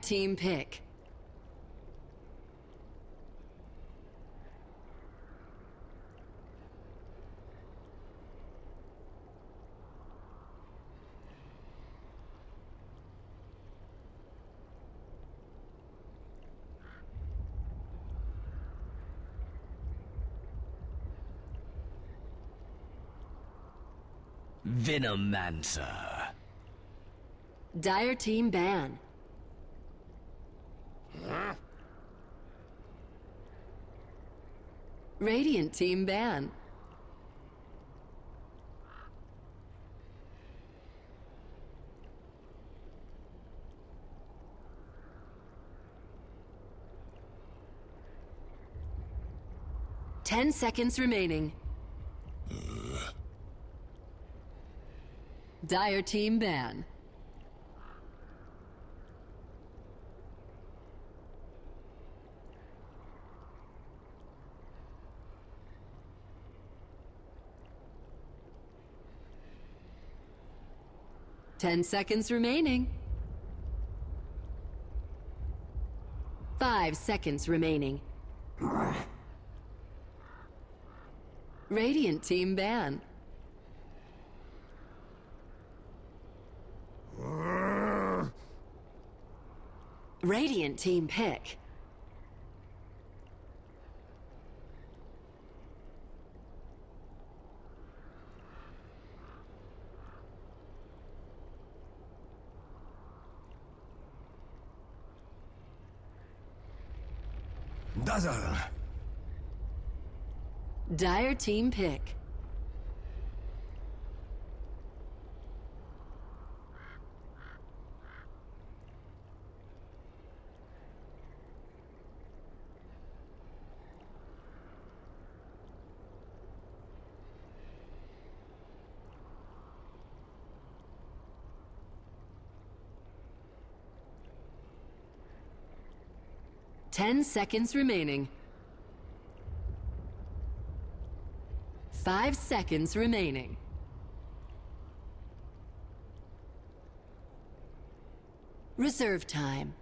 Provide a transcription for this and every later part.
Team pick. Venomancer. Dire team ban. Radiant team ban. Ten seconds remaining. Dire team ban. Ten seconds remaining. 5 seconds remaining. Radiant team ban. Radiant team pick. Dazzle. Dire team pick. Ten seconds remaining. 5 seconds remaining. Reserve time.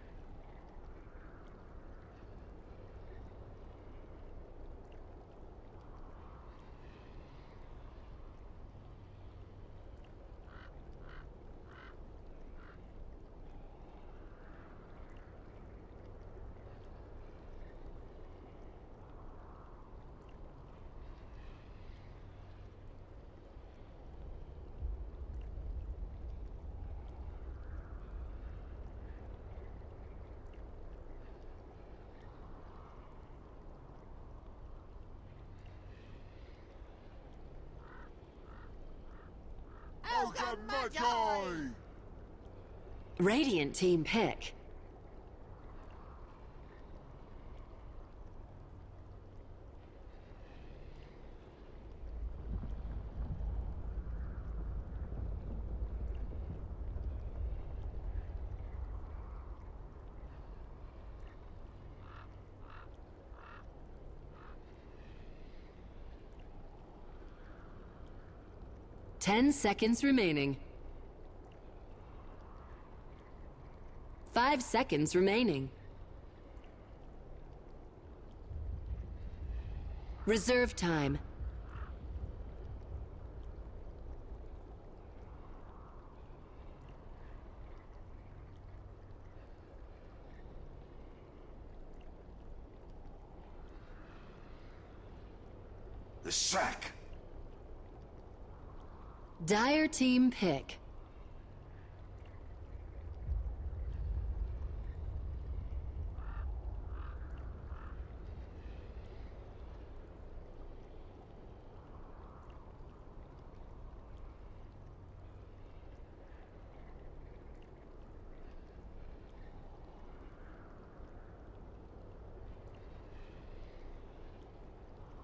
Radiant team pick. Ten seconds remaining. 5 seconds remaining. Reserve time. The sack. Dire team pick.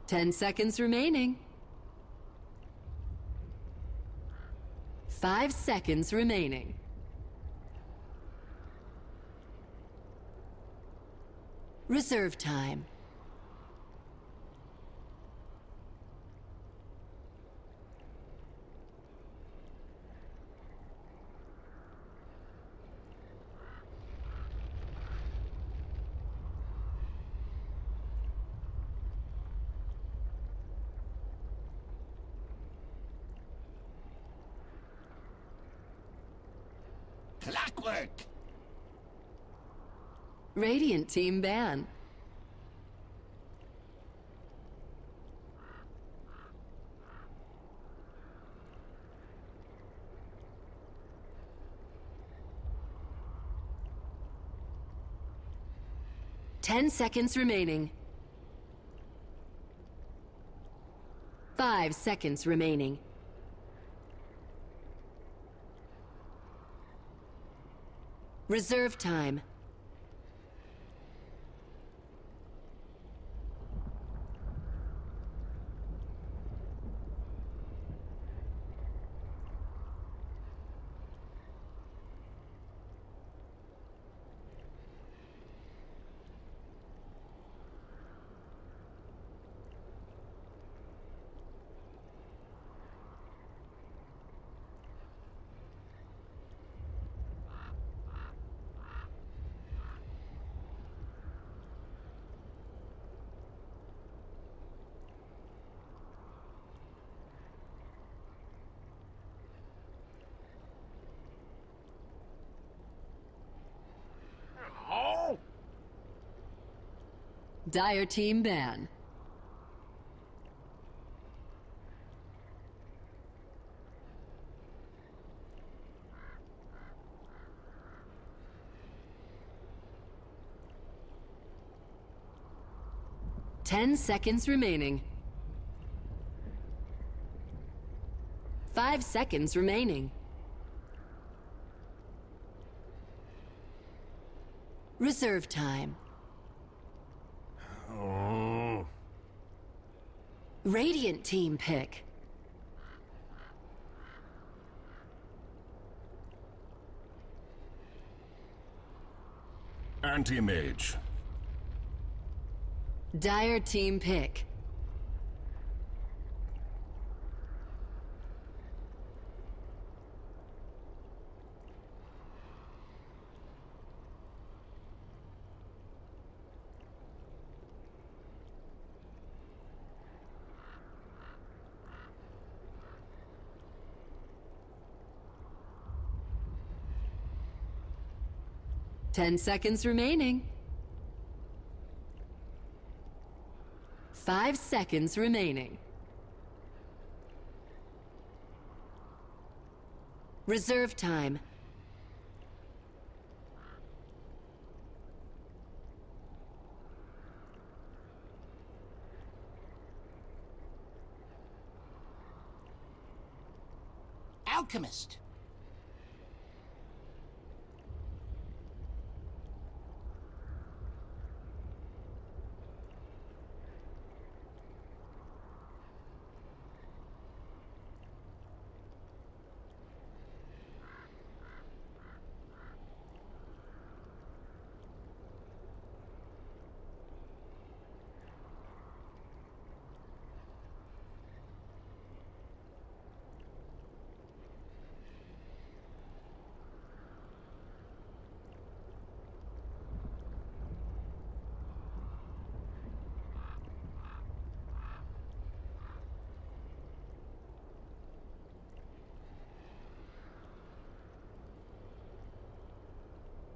Ten seconds remaining. 5 seconds remaining. Reserve time. Flick. Radiant team ban. Ten seconds remaining. 5 seconds remaining. Reserve time. Dire team ban. Ten seconds remaining. 5 seconds remaining. Reserve time. Oh. Radiant team pick. Anti-mage. Dire team pick. Ten seconds remaining. 5 seconds remaining. Reserve time. Alchemist.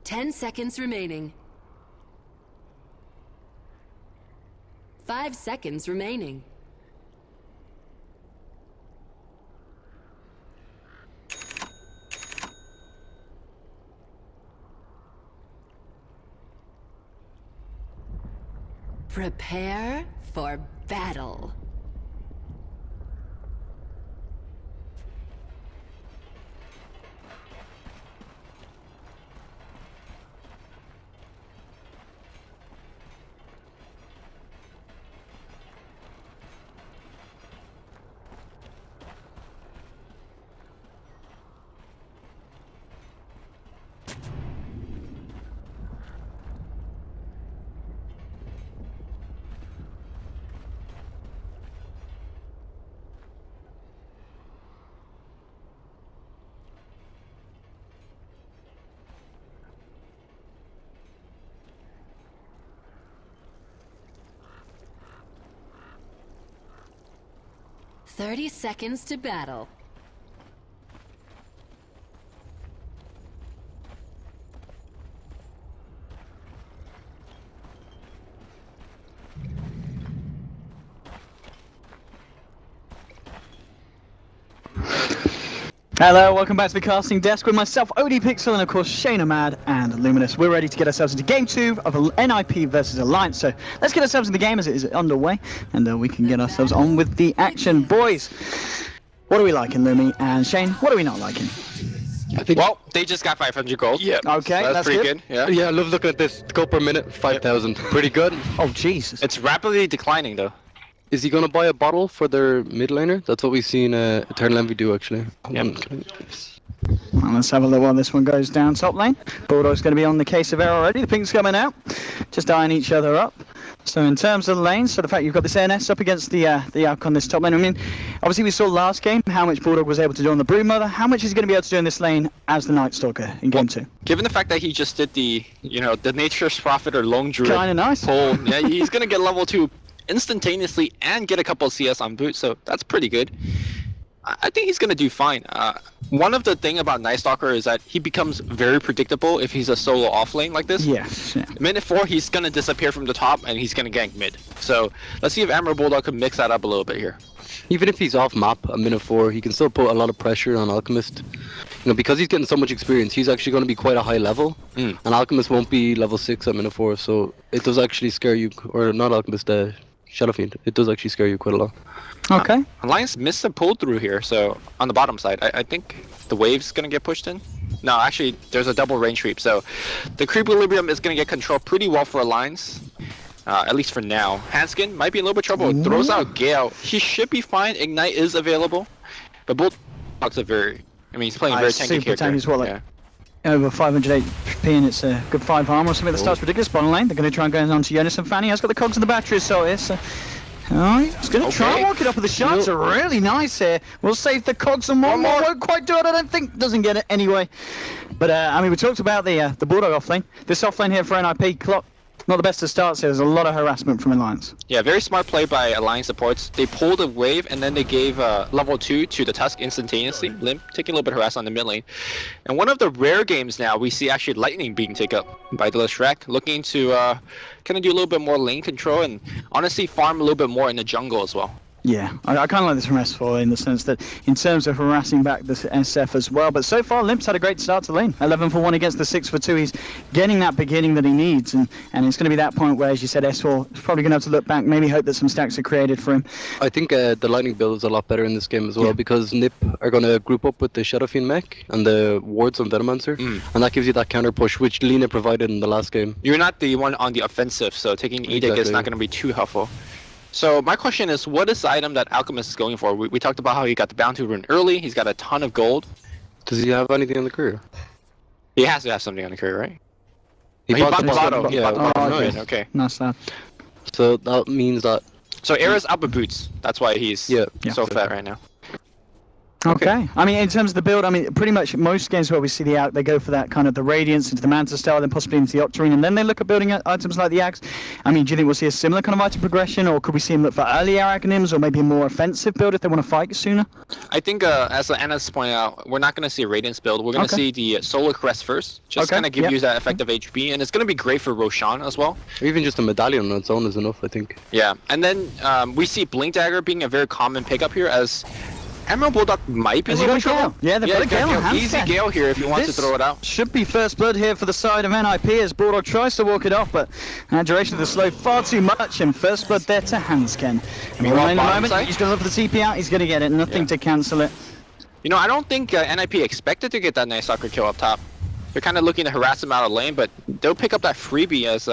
Ten seconds remaining. 5 seconds remaining. Prepare for battle. "30 seconds to battle." Hello, welcome back to the casting desk with myself, OD Pixel, and of course Shayna Mad and Luminous. We're ready to get ourselves into Game 2 of NiP versus Alliance, so let's get ourselves in the game as it is underway, and we can get ourselves on with the action. Boys, what are we liking, Lumi? And Shane, what are we not liking? I think. Well, they just got 500 gold. Yeah. Okay, so that's pretty good. Yeah. Yeah, I love looking at this. Gold per minute, 5,000. Pretty good. Oh, Jesus. It's rapidly declining though. Is he gonna buy a bottle for their mid laner? That's what we've seen Eternal Envy do actually. Yep. Well, let's have a look while this one goes down top lane. Bulldog's going to be on the case of air already. The pink's coming out, just eyeing each other up. So in terms of the lanes, so the fact you've got this NS up against the Alk on this top lane. I mean, obviously we saw last game how much Bulldog was able to do on the Broodmother. How much is he going to be able to do in this lane as the Night Stalker in game 2? Given the fact that he just did the, the Nature's Prophet or Lone Druid Kind of nice. pull, yeah, he's going to get level 2 instantaneously and get a couple of CS on boot, so that's pretty good. I think he's going to do fine. One of the thing about Night Stalker is that he becomes very predictable if he's a solo off lane like this. Yes. Yeah. Minute 4, he's going to disappear from the top and he's going to gank mid. So let's see if Emerald Bulldog can mix that up a little bit here. Even if he's off map at minute 4, he can still put a lot of pressure on Alchemist. Because he's getting so much experience, he's actually going to be quite a high level. And Alchemist won't be level 6 at minute 4, so it does actually scare you, or not Alchemist, Shadow Fiend. It does actually scare you quite a lot. Okay. Alliance missed a pull through here, so on the bottom side, I think the wave's gonna get pushed in. No, actually, there's a double range creep, so the creep equilibrium is gonna get controlled pretty well for Alliance, at least for now. Hanskin might be in a little bit of trouble. Throws out Gale. He should be fine. Ignite is available, but Bulldog's a very, he's playing a very tanky character. Tanky as well, like over 500 HP, and it's a good 5 armor or something that starts ridiculous. Bottom lane, they're going to try and go on to Jonas and Fanny. Has got the cogs and the batteries, so it's. He's going to try and walk it up with the shots. Are really nice here. We'll save the cogs and one more. Won't quite do it. I don't think. Doesn't get it anyway. But we talked about the Bulldog offlane. This offlane here for NiP, clock. Not the best of starts here. There's a lot of harassment from Alliance. Yeah, very smart play by Alliance supports. They pulled a wave and then they gave level 2 to the Tusk instantaneously. Limp taking a little bit of harass on the mid lane. And one of the rare games now we see actually Lightning being taken up by the Shrek, looking to kind of do a little bit more lane control and honestly farm a little bit more in the jungle as well. Yeah, I kind of like this from S4 in the sense that in terms of harassing back the SF as well, but so far Limp's had a great start to lane. 11 for 1 against the 6 for 2. He's getting that beginning that he needs, and it's going to be that point where, as you said, S4 is probably going to have to look back, maybe hope that some stacks are created for him. I think the Lightning build is a lot better in this game as well, because NiP are going to group up with the Shadow Fiend mech and the wards on Venomancer, and that gives you that counter push, which Lina provided in the last game. You're not the one on the offensive, so taking Edict is not going to be too helpful. So my question is, what is the item that Alchemist is going for? We talked about how he got the bounty rune early. He's got a ton of gold. Does he have anything on the career? He has to have something on the career, right? He bought the bottle. Yeah. Okay. Nice that. So that means that. So Era's up with boots. That's why he's so fat right now. Okay. I mean, in terms of the build, pretty much most games where we see the Alk, they go for that kind of the Radiance into the Manta style, then possibly into the Octarine, and then they look at building items like the Axe. Do you think we'll see a similar kind of item progression, or could we see him look for earlier Arachnims, or maybe a more offensive build if they want to fight sooner? I think, as Anna's pointed out, we're not going to see a Radiance build. We're going to see the Solar Crest first, just kind of give you that effective HP, and it's going to be great for Roshan as well. Or even just a medallion on its own is enough, I think. Yeah, and then we see Blink Dagger being a very common pickup here, as Emerald Bulldog might be a little bit trouble. Yeah, they've got a Gale. Easy Gale here if you want to throw it out. Should be first blood here for the side of NiP as Bulldog tries to walk it off, but duration of the slow far too much, and first blood there to Hansken. Meanwhile, in the moment, he's going to look for the TP out, he's going to get it, nothing to cancel it. I don't think NiP expected to get that Night Stalker kill up top. They're kind of looking to harass him out of lane, but they'll pick up that freebie as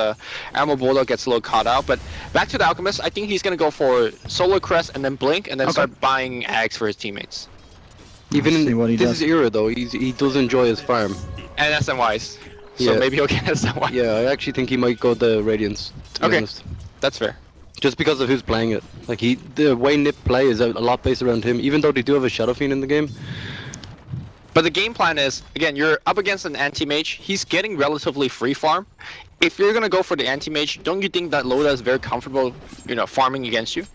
Emerald Bulldog gets a little caught out. But back to the Alchemist, I think he's going to go for Solar Crest and then Blink, and then start buying Ags for his teammates. Even in this era, though, he does enjoy his farm. And SNYs. So maybe he'll get SNY. Yeah, I actually think he might go the Radiance, to be honest. That's fair. Just because of who's playing it. Like, the way NiP play is a lot based around him, even though they do have a Shadow Fiend in the game. But the game plan is, again, you're up against an anti-mage. He's getting relatively free farm. If you're going to go for the anti-mage, don't you think that Loda is very comfortable, farming against you?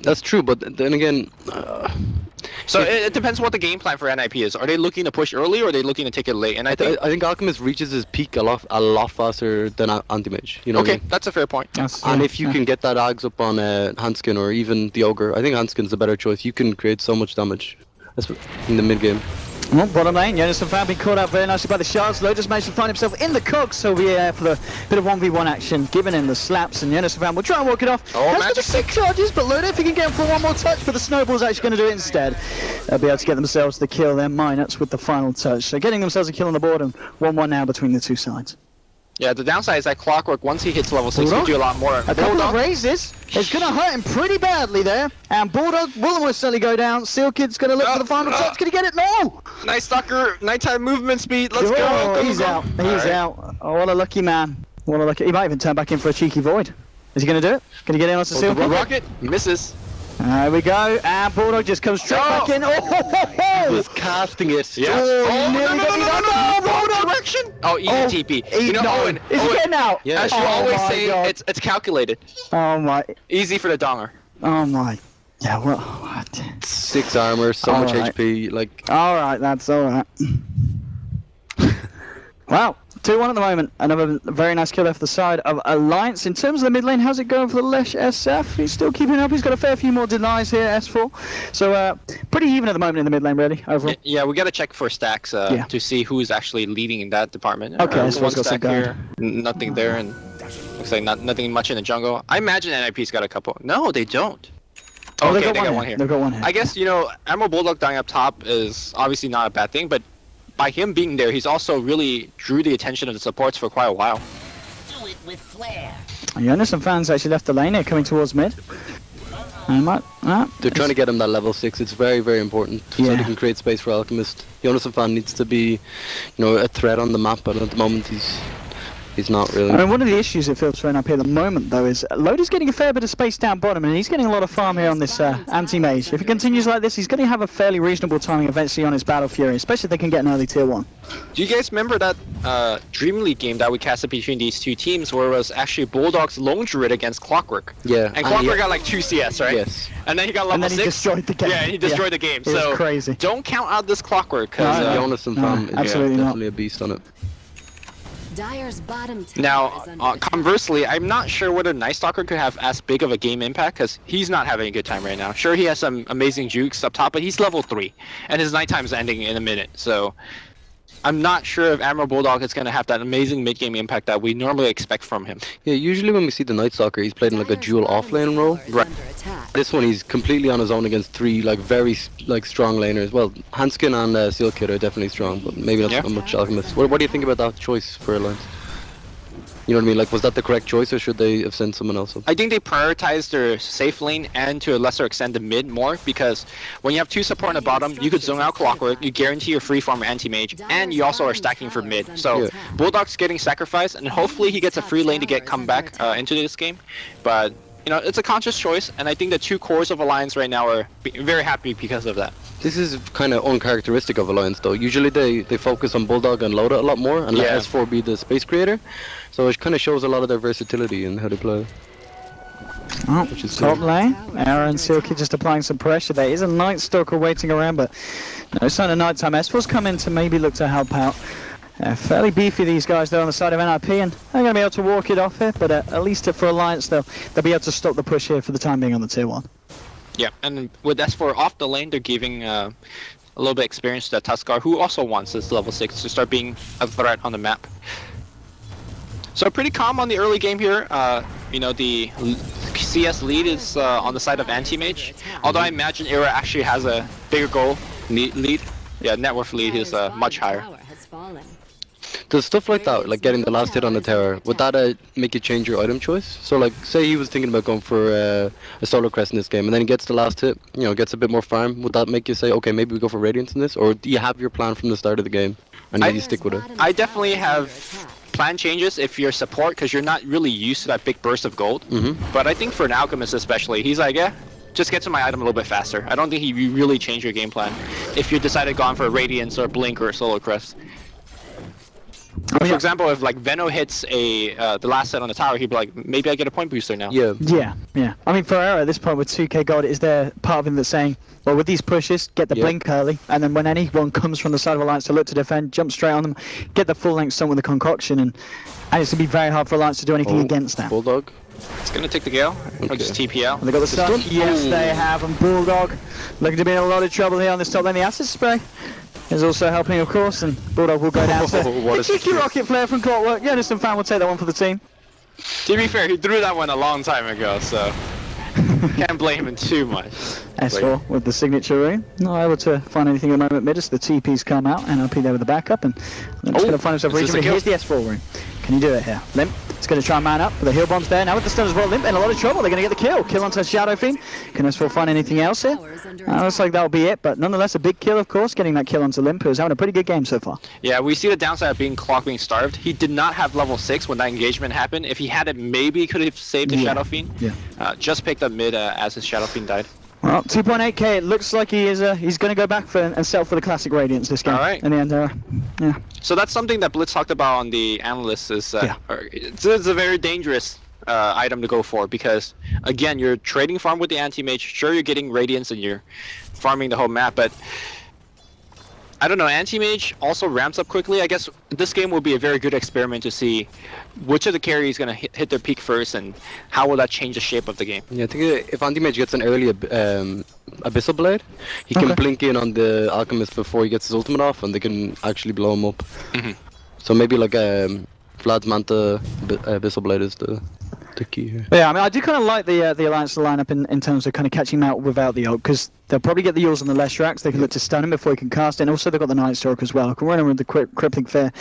That's true, but then again... So it depends what the game plan for NiP is. Are they looking to push early, or are they looking to take it late? And I think Alchemist reaches his peak a lot faster than anti-mage. You know okay, what I mean? That's a fair point. And if you can get that Ags up on Hanskin or even the Ogre, I think Hanskin's a better choice. You can create so much damage. That's in the mid game. Well, bottom lane, Jonas and Fan being caught out very nicely by the shards. Lotus managed to find himself in the cogs, so we for the bit of 1v1 action, giving him the slaps, and Jonas and Fan will try and walk it off. Oh, Has got the magic 6 charges, but Lotus, if he can get him for one more touch, but the snowball's actually going to do it instead. They'll be able to get themselves the kill, their Minuts with the final touch. So getting themselves a kill on the board, and 1-1 now between the two sides. Yeah, the downside is that Clockwork, once he hits level 6, he can Bulldog? do a lot more. A couple of raises. It's going to hurt him pretty badly there. And Bulldog will almost certainly go down. Seal Kid's going to look for the final touch. Can he get it? No! Nice Stalker, nighttime movement speed. Let's Oh, go. he's out. He's out. Oh, what a lucky man. What a lucky. He might even turn back in for a cheeky void. Is he going to do it? Can he get in on the Seal Kid? Rocket misses. There we go. And Bulldog just comes straight back in. Oh, He was casting it. Yeah. Oh, nearly got me down. Wrong direction. Oh, easy TP. You know, Owen. Is he Owen, getting out? Yeah. as you Oh always my say, God. it's calculated. Oh my. Easy for the donger. Oh my. Yeah, well. What? 6 armor, so much Alright. HP. Like, Alright, that's alright. Wow. 2-1 at the moment. Another very nice kill there for the side of Alliance. In terms of the mid lane, how's it going for the Lesh SF? He's still keeping up. He's got a fair few more denies here, S4. So, pretty even at the moment in the mid lane, really, overall. Yeah, we gotta check for stacks to see who's actually leading in that department. Okay, One so it's got some stack guard. here, nothing there, and looks like nothing much in the jungle. I imagine NiP's got a couple. No, they don't. Oh, Okay, they've they got got one one here. here. They've got one here. I guess, you know, Emerald Bulldog dying up top is obviously not a bad thing, but by him being there, he's also really drew the attention of the supports for quite a while. Do it with flair. Jonas and Fans actually left the lane here, coming towards mid. they're trying to get him that level 6. It's very, very important so Yeah. they can create space for Alchemist. Jonas and Fan needs to be, you know, a threat on the map, but at the moment he's not really. I mean, one of the issues it feels for NiP at the moment, though, is Loda's getting a fair bit of space down bottom, and he's getting a lot of farm here on this anti-mage. If he continues like this, he's going to have a fairly reasonable timing eventually on his Battle Fury, especially if they can get an early tier 1. Do you guys remember that Dream League game that we casted between these two teams where it was actually Bulldog's Lone Druid against Clockwork? Yeah. And Clockwork got like 2 CS, right? Yes. And then he got level And then 6. he destroyed the game. Yeah, and he destroyed the game. It was So crazy. don't count out this Clockwork, because No, Jonas and no, Fan is absolutely not. definitely a beast on it. Dyer's bottom tower now, is under conversely, I'm not sure whether Night Stalker could have as big of a game impact because he's not having a good time right now. Sure, he has some amazing jukes up top, but he's level 3, and his nighttime's ending in a minute. So I'm not sure if Admiral Bulldog is going to have that amazing mid-game impact that we normally expect from him. Yeah, usually when we see the Night Stalker, he's played in like a dual offlane role. Right. This one, he's completely on his own against 3 like very strong laners. Well, Hanskin and Seal Kid are definitely strong, but maybe not so much Alchemist. What do you think about that choice for Alliance? You know what I mean? Like, was that the correct choice, or should they have sent someone else up? I think they prioritized their safe lane and to a lesser extent the mid more, because when you have 2 support on the bottom, you could zone out Clockwork, you guarantee your free farm anti-mage, and you also are stacking for mid. So Yeah. Bulldog's getting sacrificed, and hopefully he gets a free lane to get come back into this game. But you know, it's a conscious choice, and I think the 2 cores of Alliance right now are very happy because of that. This is kind of uncharacteristic of Alliance, though. Usually they focus on Bulldog and Loda a lot more, and let S4 be the space creator. So it kind of shows a lot of their versatility in how they play. Oh, Which is top good. lane. Aaron Silky just applying some pressure. There is a Night Stalker waiting around, but no sign of nighttime. S4's come in to maybe look to help out. Fairly beefy, these guys, though, on the side of NiP, and they're going to be able to walk it off here, but at least for Alliance, they'll be able to stop the push here for the time being on the tier 1. Yeah, and with S4 off the lane, they're giving a little bit of experience to Tuskar, who also wants this level 6 to start being a threat on the map. So pretty calm on the early game here. You know, the CS lead is on the side of anti-mage, although I imagine Era actually has a bigger goal lead. Yeah, net worth lead is much higher. Does stuff like that, like getting the last hit on the tower, would that make you change your item choice? So like, say he was thinking about going for a solo crest in this game, and then he gets the last hit, you know, gets a bit more farm, would that make you say, okay, maybe we go for Radiance in this? Or do you have your plan from the start of the game, and you stick with it? I definitely have plan changes if you're support, because you're not really used to that big burst of gold. But I think for an Alchemist especially, he's like, yeah, just get to my item a little bit faster. I don't think you really change your game plan if you decided gone for Radiance or Blink or Solo Crest. For example, if like Veno hits the last set on the tower, he'd be like, maybe I get a point booster now. Yeah. Yeah. I mean, for Era at this point with 2k gold, is there part of him that's saying, well, with these pushes, get the blink early, and then when anyone comes from the side of Alliance to look to defend, jump straight on them, get the full length stun with the concoction, and it's going to be very hard for Alliance to do anything against that. Bulldog. It's gonna take the Gale. Or just TP out. They got the stun? Yes, they have. And Bulldog looking to be in a lot of trouble here on this top lane. The acid spray is also helping, of course, and Bulldog will go down. So What a a cheeky secure. rocket flare from Clockwork. Jonathan Fan will take that one for the team. To be fair, he threw that one a long time ago, so can't blame him too much. S4 with the signature rune. Not able to find anything at the moment mid as the TP's come out. NiP there with the backup, and then he's going to find himself is this regionally. a kill? Here's the S4 rune. Can he do it here? Limp. It's going to try and man up, but the heal bomb's there. Now with the stun as well, Limp in a lot of trouble. They're going to get the kill. Kill onto Shadow Fiend. Can S4 find anything else here? Looks like that'll be it, but nonetheless a big kill, of course, getting that kill onto Limp, who's having a pretty good game so far. Yeah, we see the downside of being Clock being starved. He did not have level 6 when that engagement happened. If he had it, maybe he could have saved the Shadow Fiend. Yeah. Just picked up mid as his Shadow Fiend died. Well, 2.8k. It looks like he is. He's going to go back for and settle for the classic Radiance this game. All right. In the end, yeah. So that's something that Blitz talked about on the analyst is it's a very dangerous item to go for because again you're trading farm with the anti-mage. Sure, you're getting Radiance and you're farming the whole map, but I don't know, anti-mage also ramps up quickly. I guess this game will be a very good experiment to see which of the carries is going to hit their peak first and how will that change the shape of the game. Yeah, I think if anti-mage gets an early Abyssal Blade, he can blink in on the Alchemist before he gets his ultimate off and they can actually blow him up. So maybe like Vlad's Manta Abyssal Blade is the key here. Yeah, I mean, I do kind of like the Alliance lineup in terms of kind of catching him out without the ult, because they'll probably get the Yules on the Leshraks. They can look to stun him before he can cast it, and also they've got the Night Stalker as well. Can run him with the Crippling Fear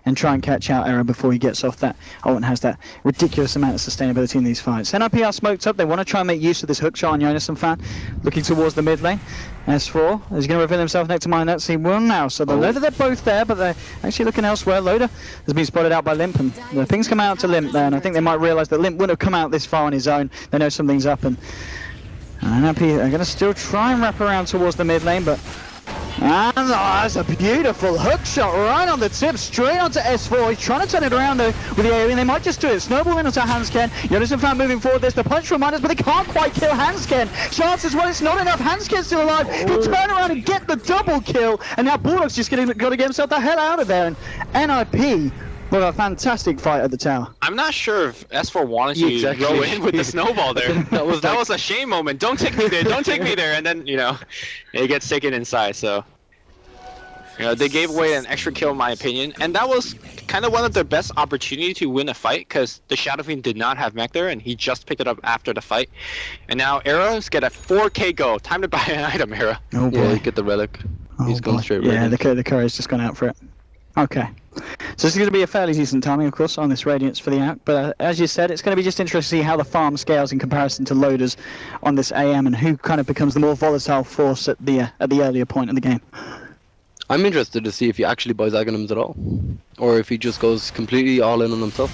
and try and catch out Era before he gets off that ult and has that ridiculous amount of sustainability in these fights. NiP are smoked up. They want to try and make use of this hook shot on Jonathan Fan, looking towards the mid lane. S4 is going to reveal himself next to mine. That's C1 now. So the Loader, they're both there, but they're actually looking elsewhere. Loader has been spotted out by Limp, and the things come out to Limp there, and I think they might realise that Limp wouldn't have come out this far on his own. They know something's up, and NiP are going to still try and wrap around towards the mid lane, but that's a beautiful hook shot right on the tip, straight onto S4. He's trying to turn it around though with the AoE, and they might just do it. Snowball in onto Hansken. Jonathan Fan moving forward. There's the punch reminders, but they can't quite kill Hansken. Chance as well, it's not enough. Hansken's still alive. He'll turn around and get the double kill, and now Bulldog's just got to get himself the hell out of there. And NiP with a fantastic fight at the tower. I'm not sure if S4 wanted to go in with the snowball there. that was a shame moment. Don't take me there. Don't take me there. And then it gets taken inside. So they gave away an extra kill in my opinion, and that was kind of one of their best opportunity to win a fight because the Shadow Fiend did not have mech there, and he just picked it up after the fight. And now Era's get a 4k go. Time to buy an item, Era. Oh boy, yeah, get the relic. He's going straight right. Yeah, the courier's just gone out for it. Okay. So this is going to be a fairly decent timing, of course, on this Radiance for the Act, but as you said, it's going to be just interesting to see how the farm scales in comparison to Loaders on this AM and who kind of becomes the more volatile force at the earlier point in the game. I'm interested to see if he actually buys Aghanims at all, or if he just goes completely all in on himself.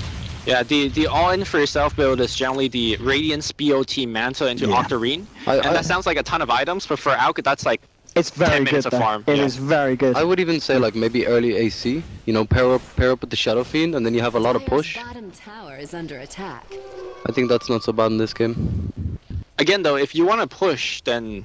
Yeah, the all-in for yourself build is generally the Radiance BOT Manta into Octarine, and that sounds like a ton of items, but for Alka that's like it's very 10 minutes good of farm. It is very good. I would even say like maybe early AC, pair up with the Shadow Fiend, and then you have a lot of push. Bottom tower is under attack. I think that's not so bad in this game. Again though, if you want to push, then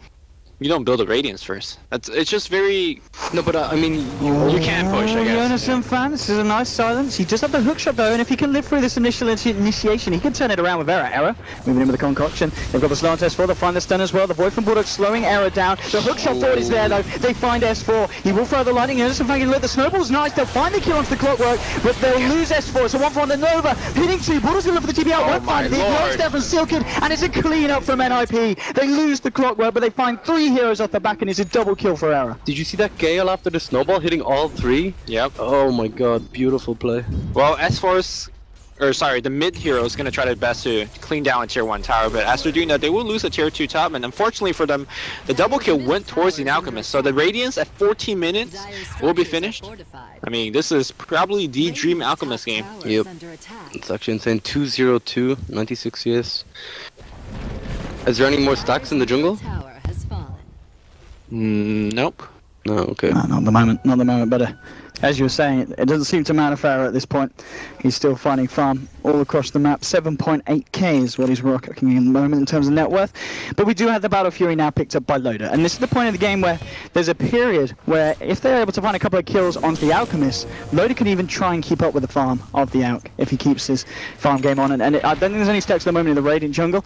you don't build a Radiance first. It's just very... No, but I mean... You can push, I guess. Jonathan Fan, this is a nice silence. He just had the hookshot though, and if he can live through this initial initiation, he can turn it around with Era. Moving in with the concoction. They've got the slow on to S4, they'll find the stun as well. The Void from Bulldog slowing Era down. The hookshot forward is there though. They find S4. He will throw the lightning. Jonathan Fan can let the snowballs nice. They'll find the kill onto the Clockwork, but they'll lose S4. So one for the Nova. Hitting two. Bulldog's going to look for the TP out. Won't find the Ignorance there from Silken, and it's a clean up from NiP. They lose the Clockwork, but they find 3 heroes off the back, and it's a double kill for Era. Did you see that Gale after the snowball hitting all 3? Yep. Oh my god, beautiful play. Well, the mid hero is going to try their best to clean down a tier 1 tower, but as they're doing that, they will lose a tier 2 top, and unfortunately for them, the double kill went towards the Alchemist, so the Radiance at 14 minutes will be finished. I mean, this is probably the dream Alchemist game. Yep. It's actually insane. 202, 96 CS. Is there any more stacks in the jungle? Nope. No, okay. No, not at the moment, but as you were saying, it doesn't seem to matter Farah at this point. He's still finding farm all across the map. 7.8k is what he's rocking in the moment in terms of net worth. But we do have the Battle Fury now picked up by Loader. And this is the point of the game where there's a period where if they're able to find a couple of kills onto the Alchemist, Loader can even try and keep up with the farm of the Alch if he keeps his farm game on. And I don't think there's any stacks at the moment in the Radiant jungle.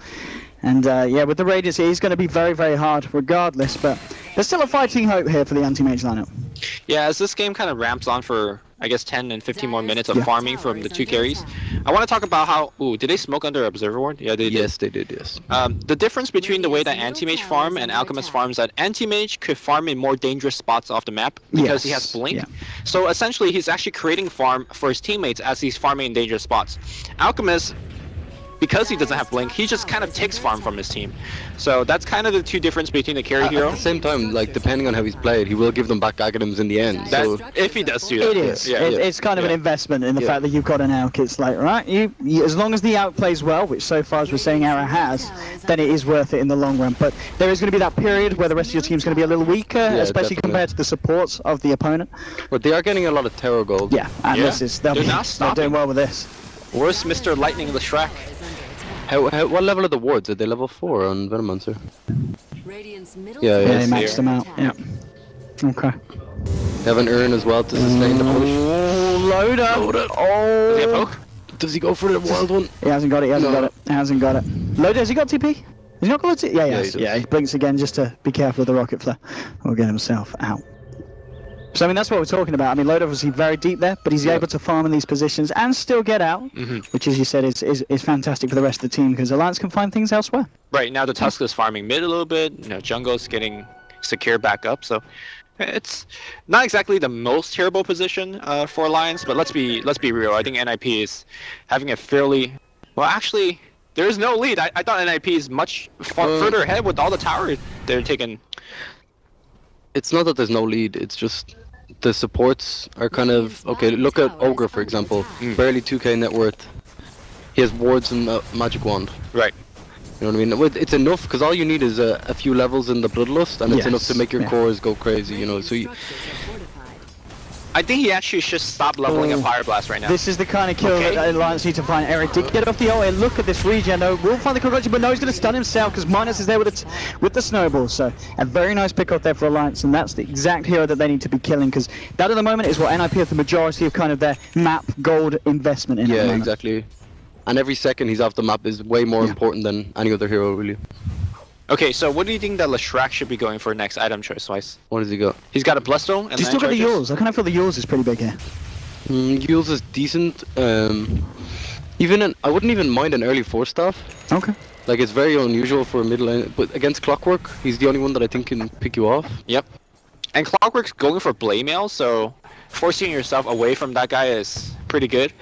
And yeah, with the Radiance, it is going to be very, very hard regardless. But there's still a fighting hope here for the anti-mage lineup. Yeah, as this game kind of ramps on for, I guess, 10 and 15 more minutes of farming from the two carries, I want to talk about how... Ooh, did they smoke under Observer Ward? Yeah, they did. Yes, they did, yes. The difference between the way that Anti-Mage farm and Alchemist farms that Anti-Mage could farm in more dangerous spots off the map because he has Blink. Yeah. So essentially, he's actually creating farm for his teammates as he's farming in dangerous spots. Alchemist, because he doesn't have Blink, he just kind of takes farm from his team. So that's kind of the two difference between the carry hero. At the same time, like, depending on how he's played, he will give them back Aghanims in the end. So If he does do that. It is. Yeah. It's kind of an investment in the fact that you've got an Alch. It's like, right, you as long as the Alch plays well, which so far as we're saying Ara has, then it is worth it in the long run. But there is going to be that period where the rest of your team's going to be a little weaker, especially definitely. compared to the supports of the opponent. But they are getting a lot of terror gold. Yeah, and this is they're doing well with this. Where's Mr. Lightning the Shrek? What level are the wards? Are they level 4 on Venomancer? Yeah, Yeah, yeah. they maxed them out. Yeah. Okay. They have an urn as well to sustain the push. Oh, Loader! Oh! Does he have poke? Does he go for the wild one? He hasn't got it. He hasn't got it. Loader, has he got TP? Has he not got it? Yeah, he does. he blinks again just to be careful with the rocket flare. Or get himself out. So, I mean, that's what we're talking about. I mean, Loader obviously very deep there, but he's able to farm in these positions and still get out, which, as you said, is fantastic for the rest of the team because Alliance can find things elsewhere. Right, now the Tusk is farming mid a little bit, you know, jungle's getting secure back up, so it's not exactly the most terrible position for Alliance, but let's be real. I think NiP is having a fairly... Well, actually, there is no lead. I thought NiP is much further ahead with all the tower they're taking. It's not that there's no lead, it's just... The supports are kind of... Okay, look at Ogre, for example. Barely 2k net worth. He has wards and a magic wand. Right. You know what I mean? It's enough, because all you need is a few levels in the Bloodlust, and it's enough to make your cores go crazy, you know, so you... I think he actually should stop leveling up Fire Blast right now. This is the kind of kill that Alliance need to find. Eric did get off the ult, and look at this regen though. Will find the concussion, but no, he's going to stun himself because Minus is there with the snowball. So a very nice pick up there for Alliance, and that's the exact hero that they need to be killing because that at the moment is what NiP have the majority of kind of their map gold investment in. Yeah, exactly. And every second he's off the map is way more important than any other hero, really. Okay, so what do you think that Leshrac should be going for next item choice-wise? What does he got? He's got a Bloodstone and he's still got the Yules. I kind of feel the Yules is pretty big here. Yules is decent. I wouldn't even mind an early 4-staff. Okay. Like, it's very unusual for a middle lane, but against Clockwork, he's the only one that I think can pick you off. Yep. And Clockwork's going for Blaymail, so forcing yourself away from that guy is pretty good.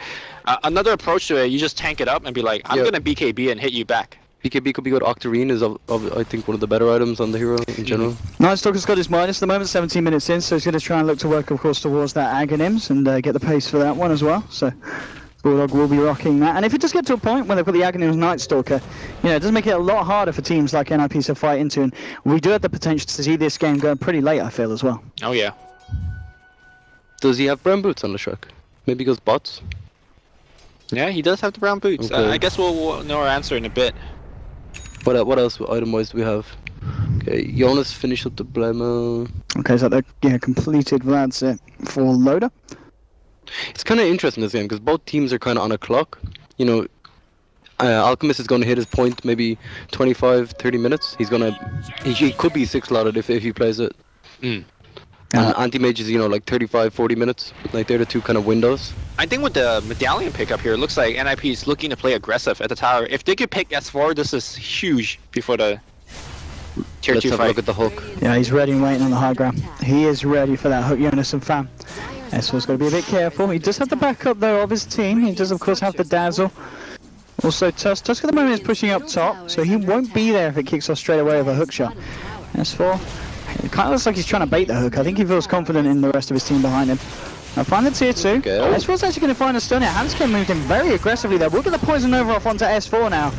Another approach to it, you just tank it up and be like, I'm gonna BKB and hit you back. BKB could be good. Octarine is, I think, one of the better items on the hero in general. Nice Talker's got his minus at the moment, 17 minutes in, so he's going to try and look to work, of course, towards that Aghanims and get the pace for that one as well. So Bulldog will be rocking that. And if it does get to a point where they've got the Aghanims Night Stalker, you know, it does make it a lot harder for teams like NiP to fight into. And we do have the potential to see this game going pretty late, I feel, as well. Oh, yeah. Does he have brown boots on the Shrek? Maybe he goes bots? Yeah, he does have the brown boots. Okay. I guess we'll know our answer in a bit. What else item-wise do we have? Okay, Jonas finished up the Blammo. Okay, so they're completed. That's it for Loader. It's kind of interesting this game because both teams are kind of on a clock. You know, Alchemist is going to hit his point maybe 25-30 minutes. He could be 6-slotted if he plays it. And Anti-Mage is, you know, like 35-40 minutes. Like, they're the two kind of windows. I think with the Medallion pickup here, it looks like NiP is looking to play aggressive at the tower. If they could pick S4, this is huge before the tier 2 fight. Let's have a look at the hook. Yeah, he's ready and waiting on the high ground. He is ready for that hook, Jonas and fam. S4's got to be a bit careful. He does have the backup, though, of his team. He does, of course, have the Dazzle. Also, Tusk at the moment is pushing up top, so he won't be there if it kicks off straight away with a hook shot. S4, it kind of looks like he's trying to bait the hook. I think he feels confident in the rest of his team behind him. Now find the tier 2. Okay. S4's actually going to find a stun here. Handskin moved in very aggressively there. We'll get the poison over off onto S4 now.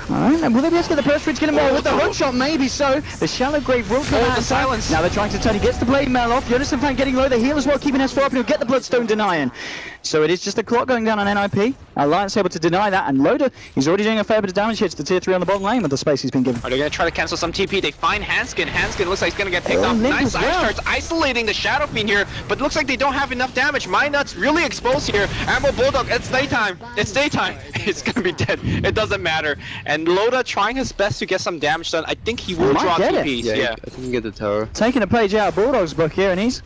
Alright, will they be able to get the burst through to get him more with the hook shot? Maybe so. The shallow grave will come out. The silence. Now they're trying to turn. He gets the blade mail off. Jonas and Fan getting low. The heal as well, keeping S4 up, and he'll get the bloodstone denying. So it is just the clock going down on NiP. Alliance able to deny that, and Loda, he's already doing a fair bit of damage here to the tier 3 on the bottom lane with the space he's been given. Are they going to try to cancel some TP? They find Hanskin. Hanskin looks like he's going to get picked off. NiP Nice as ice well. charge, isolating the Shadow Fiend here, but looks like they don't have enough damage. Minut's really exposed here. Ambo Bulldog, it's daytime. It's daytime. It's going to be dead. It doesn't matter. And Loda trying his best to get some damage done. I think he will draw TPs. Yeah, I think he can get the tower. Taking a page out of Bulldog's book here, and is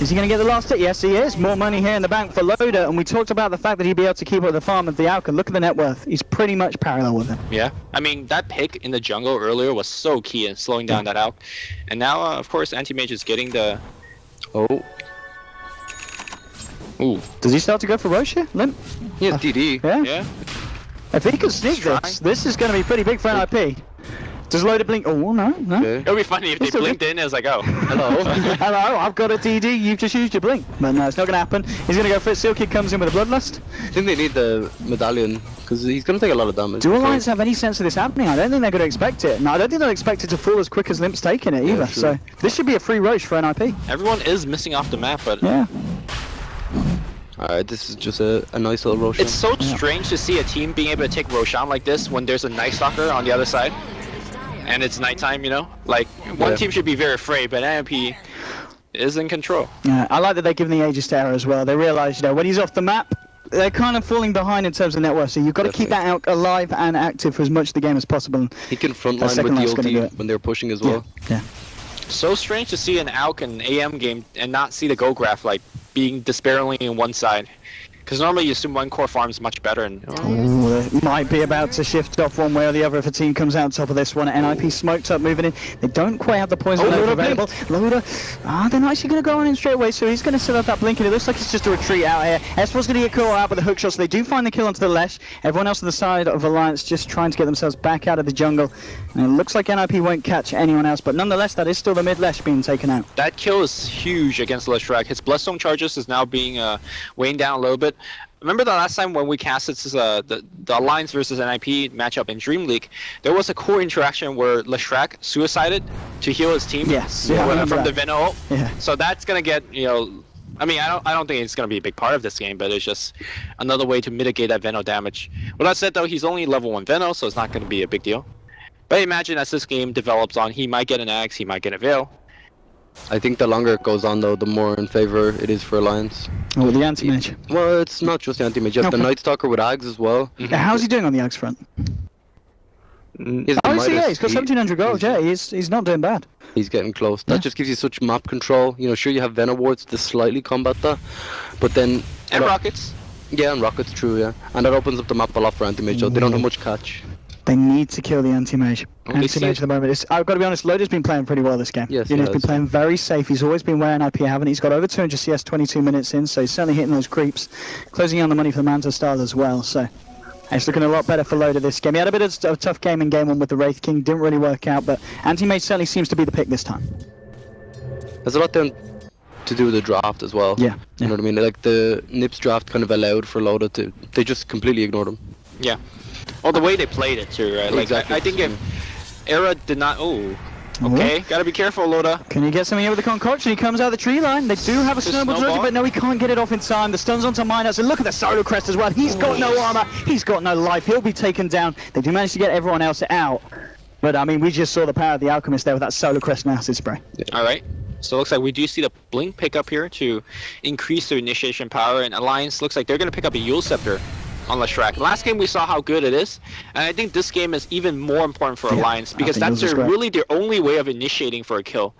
he going to get the last hit? Yes, he is. More money here in the bank for Loda, and we talked about the fact that he'd be able to keep up the farm of the Alka. Look at the net worth. He's pretty much parallel with him. Yeah, I mean, that pick in the jungle earlier was so key in slowing down that Alk. And now, of course, Anti-Mage is getting the... Oh. Ooh. Does he start to go for Roche here? Limp? He has DD. Yeah? Yeah. If he can sneak this is going to be pretty big for NiP. Does Loda blink? Oh, no. Okay. It would be funny if they blinked in as like, oh, hello. Hello, I've got a DD, you've just used your blink. But no, it's not going to happen. He's going to go for it. Seal Kid comes in with a Bloodlust. I think they need the medallion, because he's going to take a lot of damage. Do Alliance have any sense of this happening? I don't think they're going to expect it. No, I don't think they'll expect it to fall as quick as Limp's taking it either. Yeah, so this should be a free Roche for NiP. Everyone is missing off the map, but... Yeah. Alright, this is just a nice little Roshan. It's so strange to see a team being able to take Roshan like this when there's a Night Stalker on the other side. And it's nighttime, you know? Like, one team should be very afraid, but NiP is in control. Yeah, I like that they're giving the Aegis to Arrow as well. They realise, you know, when he's off the map, they're kind of falling behind in terms of net worth, so you've got to keep that out alive and active for as much of the game as possible. He can frontline with the ulti when they're pushing as well. Yeah. So strange to see an Alk and AM game and not see the Go Graph, like, being despairingly in one side. Because normally you assume one core farm is much better. And It might be about to shift off one way or the other if a team comes out on top of this one. NiP smoked up, moving in. They don't quite have the poison available. Loda, they're not actually going to go on in straight away, so he's going to set up that blink, and it looks like it's just a retreat out here. S4's going to get caught out with the hook shot, so they do find the kill onto the left. Everyone else on the side of Alliance just trying to get themselves back out of the jungle. And it looks like NiP won't catch anyone else, but nonetheless, that is still the mid-Lesh being taken out. that kill is huge against Leshrac. His Bloodstone charges is now being weighing down a little bit. Remember the last time when we casted the Alliance versus NiP matchup in Dream League, there was a core interaction where Leshrac suicided to heal his team. Yes, from the Venom ult. Yeah. So that's gonna get, you know, I mean, I don't think it's gonna be a big part of this game, but it's just another way to mitigate that Venom damage. With that said, though, he's only level 1 Venom, so it's not gonna be a big deal. But imagine as this game develops on, he might get an Axe, he might get a Veil. I think the longer it goes on, though, the more in favor it is for Alliance. Oh, the anti-mage. Well, it's not just the anti-mage. You have the Night Stalker with Ags as well. Yeah, how's he doing on the Axe front? He's He's got 1700 gold, yeah, he's not doing bad. He's getting close. That just gives you such map control. You know, sure, you have Venom wards to slightly combat that, but then... And Rockets. Yeah, and Rockets, true, yeah. And that opens up the map a lot for anti-mage, so they don't have much catch. They need to kill the anti-mage. They see Anti-mage at the moment. I've got to be honest, Loda's been playing pretty well this game. Yes, you know, he he's been has. playing very safe. He's always been where NiP haven't. He's got over 200 CS 22 minutes in, so he's certainly hitting those creeps. Closing on the money for the Manta style as well, so... It's looking a lot better for Loda this game. He had a bit of a tough game in game 1 with the Wraith King. Didn't really work out, but anti-mage certainly seems to be the pick this time. There's a lot down to do with the draft as well. Yeah. You know what I mean? Like, the NiP's draft kind of allowed for Loda to... They just completely ignored him. Yeah. Well, the way they played it too, right? Like, Exactly. I think if Era did not... Oh. Okay, gotta be careful, Loda. Can he get something here with the concoction? He comes out of the tree line. They do have a snowball snowball. but no, he can't get it off in time. The stun's onto Minus, and look at the Solar Crest as well. He's got no armor. He's got no life. He'll be taken down. They do manage to get everyone else out. But, I mean, we just saw the power of the Alchemist there with that Solar Crest and Acid Spray. Alright. So it looks like we do see the Blink pick up here to increase their initiation power, and Alliance looks like they're gonna pick up a Yule Scepter on Leshrac. Last game we saw how good it is, and I think this game is even more important for Alliance because that's really their only way of initiating for a kill.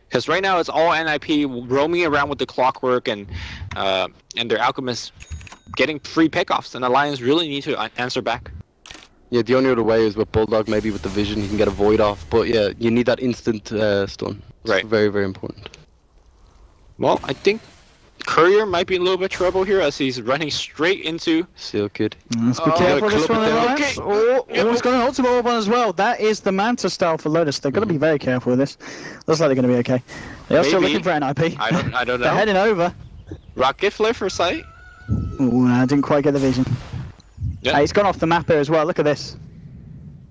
Because right now it's all NiP roaming around with the Clockwork and their Alchemists getting free pickoffs, and Alliance really need to answer back. Yeah, the only other way is with Bulldog, maybe with the vision, you can get a Void off. But yeah, you need that instant stun. It's Right. very, very important. Well, I think Courier might be in a little bit of trouble here as he's running straight into... Seal Kid. Let's be careful this one, Alliance. Oh, he's got an ultimate orb on as well. That is the Manta style for Lotus. They've got to be very careful with this. Looks like they're going to be okay. They are still Maybe. looking for NiP. I don't know. They're heading over. Rocket Flare for sight? Ooh, I didn't quite get the vision. Yeah. He's gone off the map here as well. Look at this.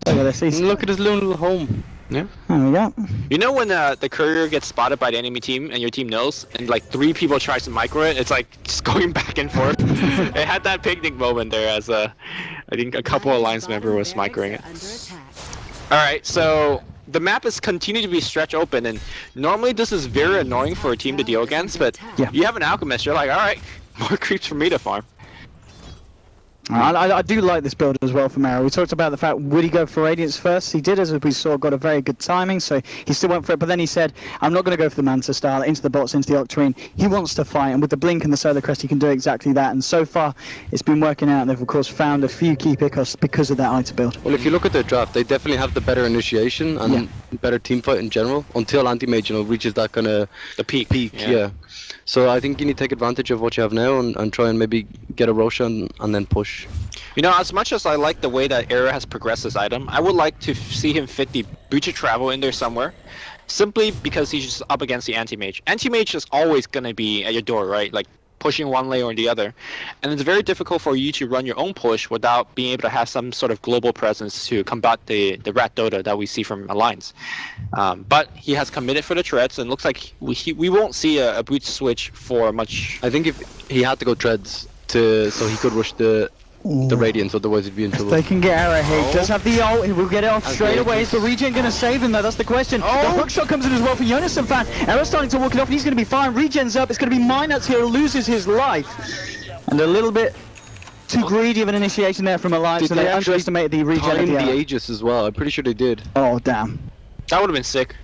Look at this. He's... Look at his little home. Yeah. There we go. You know when the courier gets spotted by the enemy team and your team knows, and like 3 people tries to micro it, it's like just going back and forth. It had that picnic moment there as I think a couple alliance member was microing it. Alright, so the map is continuing to be stretched open, and normally this is very annoying for a team to deal against, but you have an alchemist, you're like, alright, more creeps for me to farm. I do like this build as well from Arrow. We talked about the fact, would he go for Radiance first? He did, as we saw, got a very good timing, so he still went for it, but then he said, I'm not going to go for the Manta style, into the bots, into the Octarine. He wants to fight, and with the Blink and the Solar Crest, he can do exactly that, and so far, it's been working out, and they've, of course, found a few key pickoffs because of that item build. Well, if you look at their draft, they definitely have the better initiation and better team fight in general, until Anti-Mage, reaches that kind of... The peak. Yeah. So I think you need to take advantage of what you have now and try and maybe get a Roshan and then push. You know, as much as I like the way that Era has progressed this item, I would like to see him fit the Breach of Travel in there somewhere. Simply because he's just up against the Anti-Mage. Anti-Mage is always going to be at your door, right? Like, pushing one layer or the other. And it's very difficult for you to run your own push without being able to have some sort of global presence to combat the Rat Dota that we see from Alliance. But he has committed for the treads, and looks like we won't see a Breach switch for much. I think if he had to go treads so he could rush the Radiance, otherwise he'd be in trouble. They can get Arrow here. He does have the ult. He will get it off straight away. Is the regen going to save him though? That's the question. The hookshot comes in as well for Jonas and Fan. Arrow's starting to walk it off, and he's going to be fine. Regen's up. It's going to be Minus here who loses his life. And a little bit too greedy of an initiation there from Alliance, so they underestimated the regen of the Aegis as well. I'm pretty sure they did. Oh, damn. That would have been sick.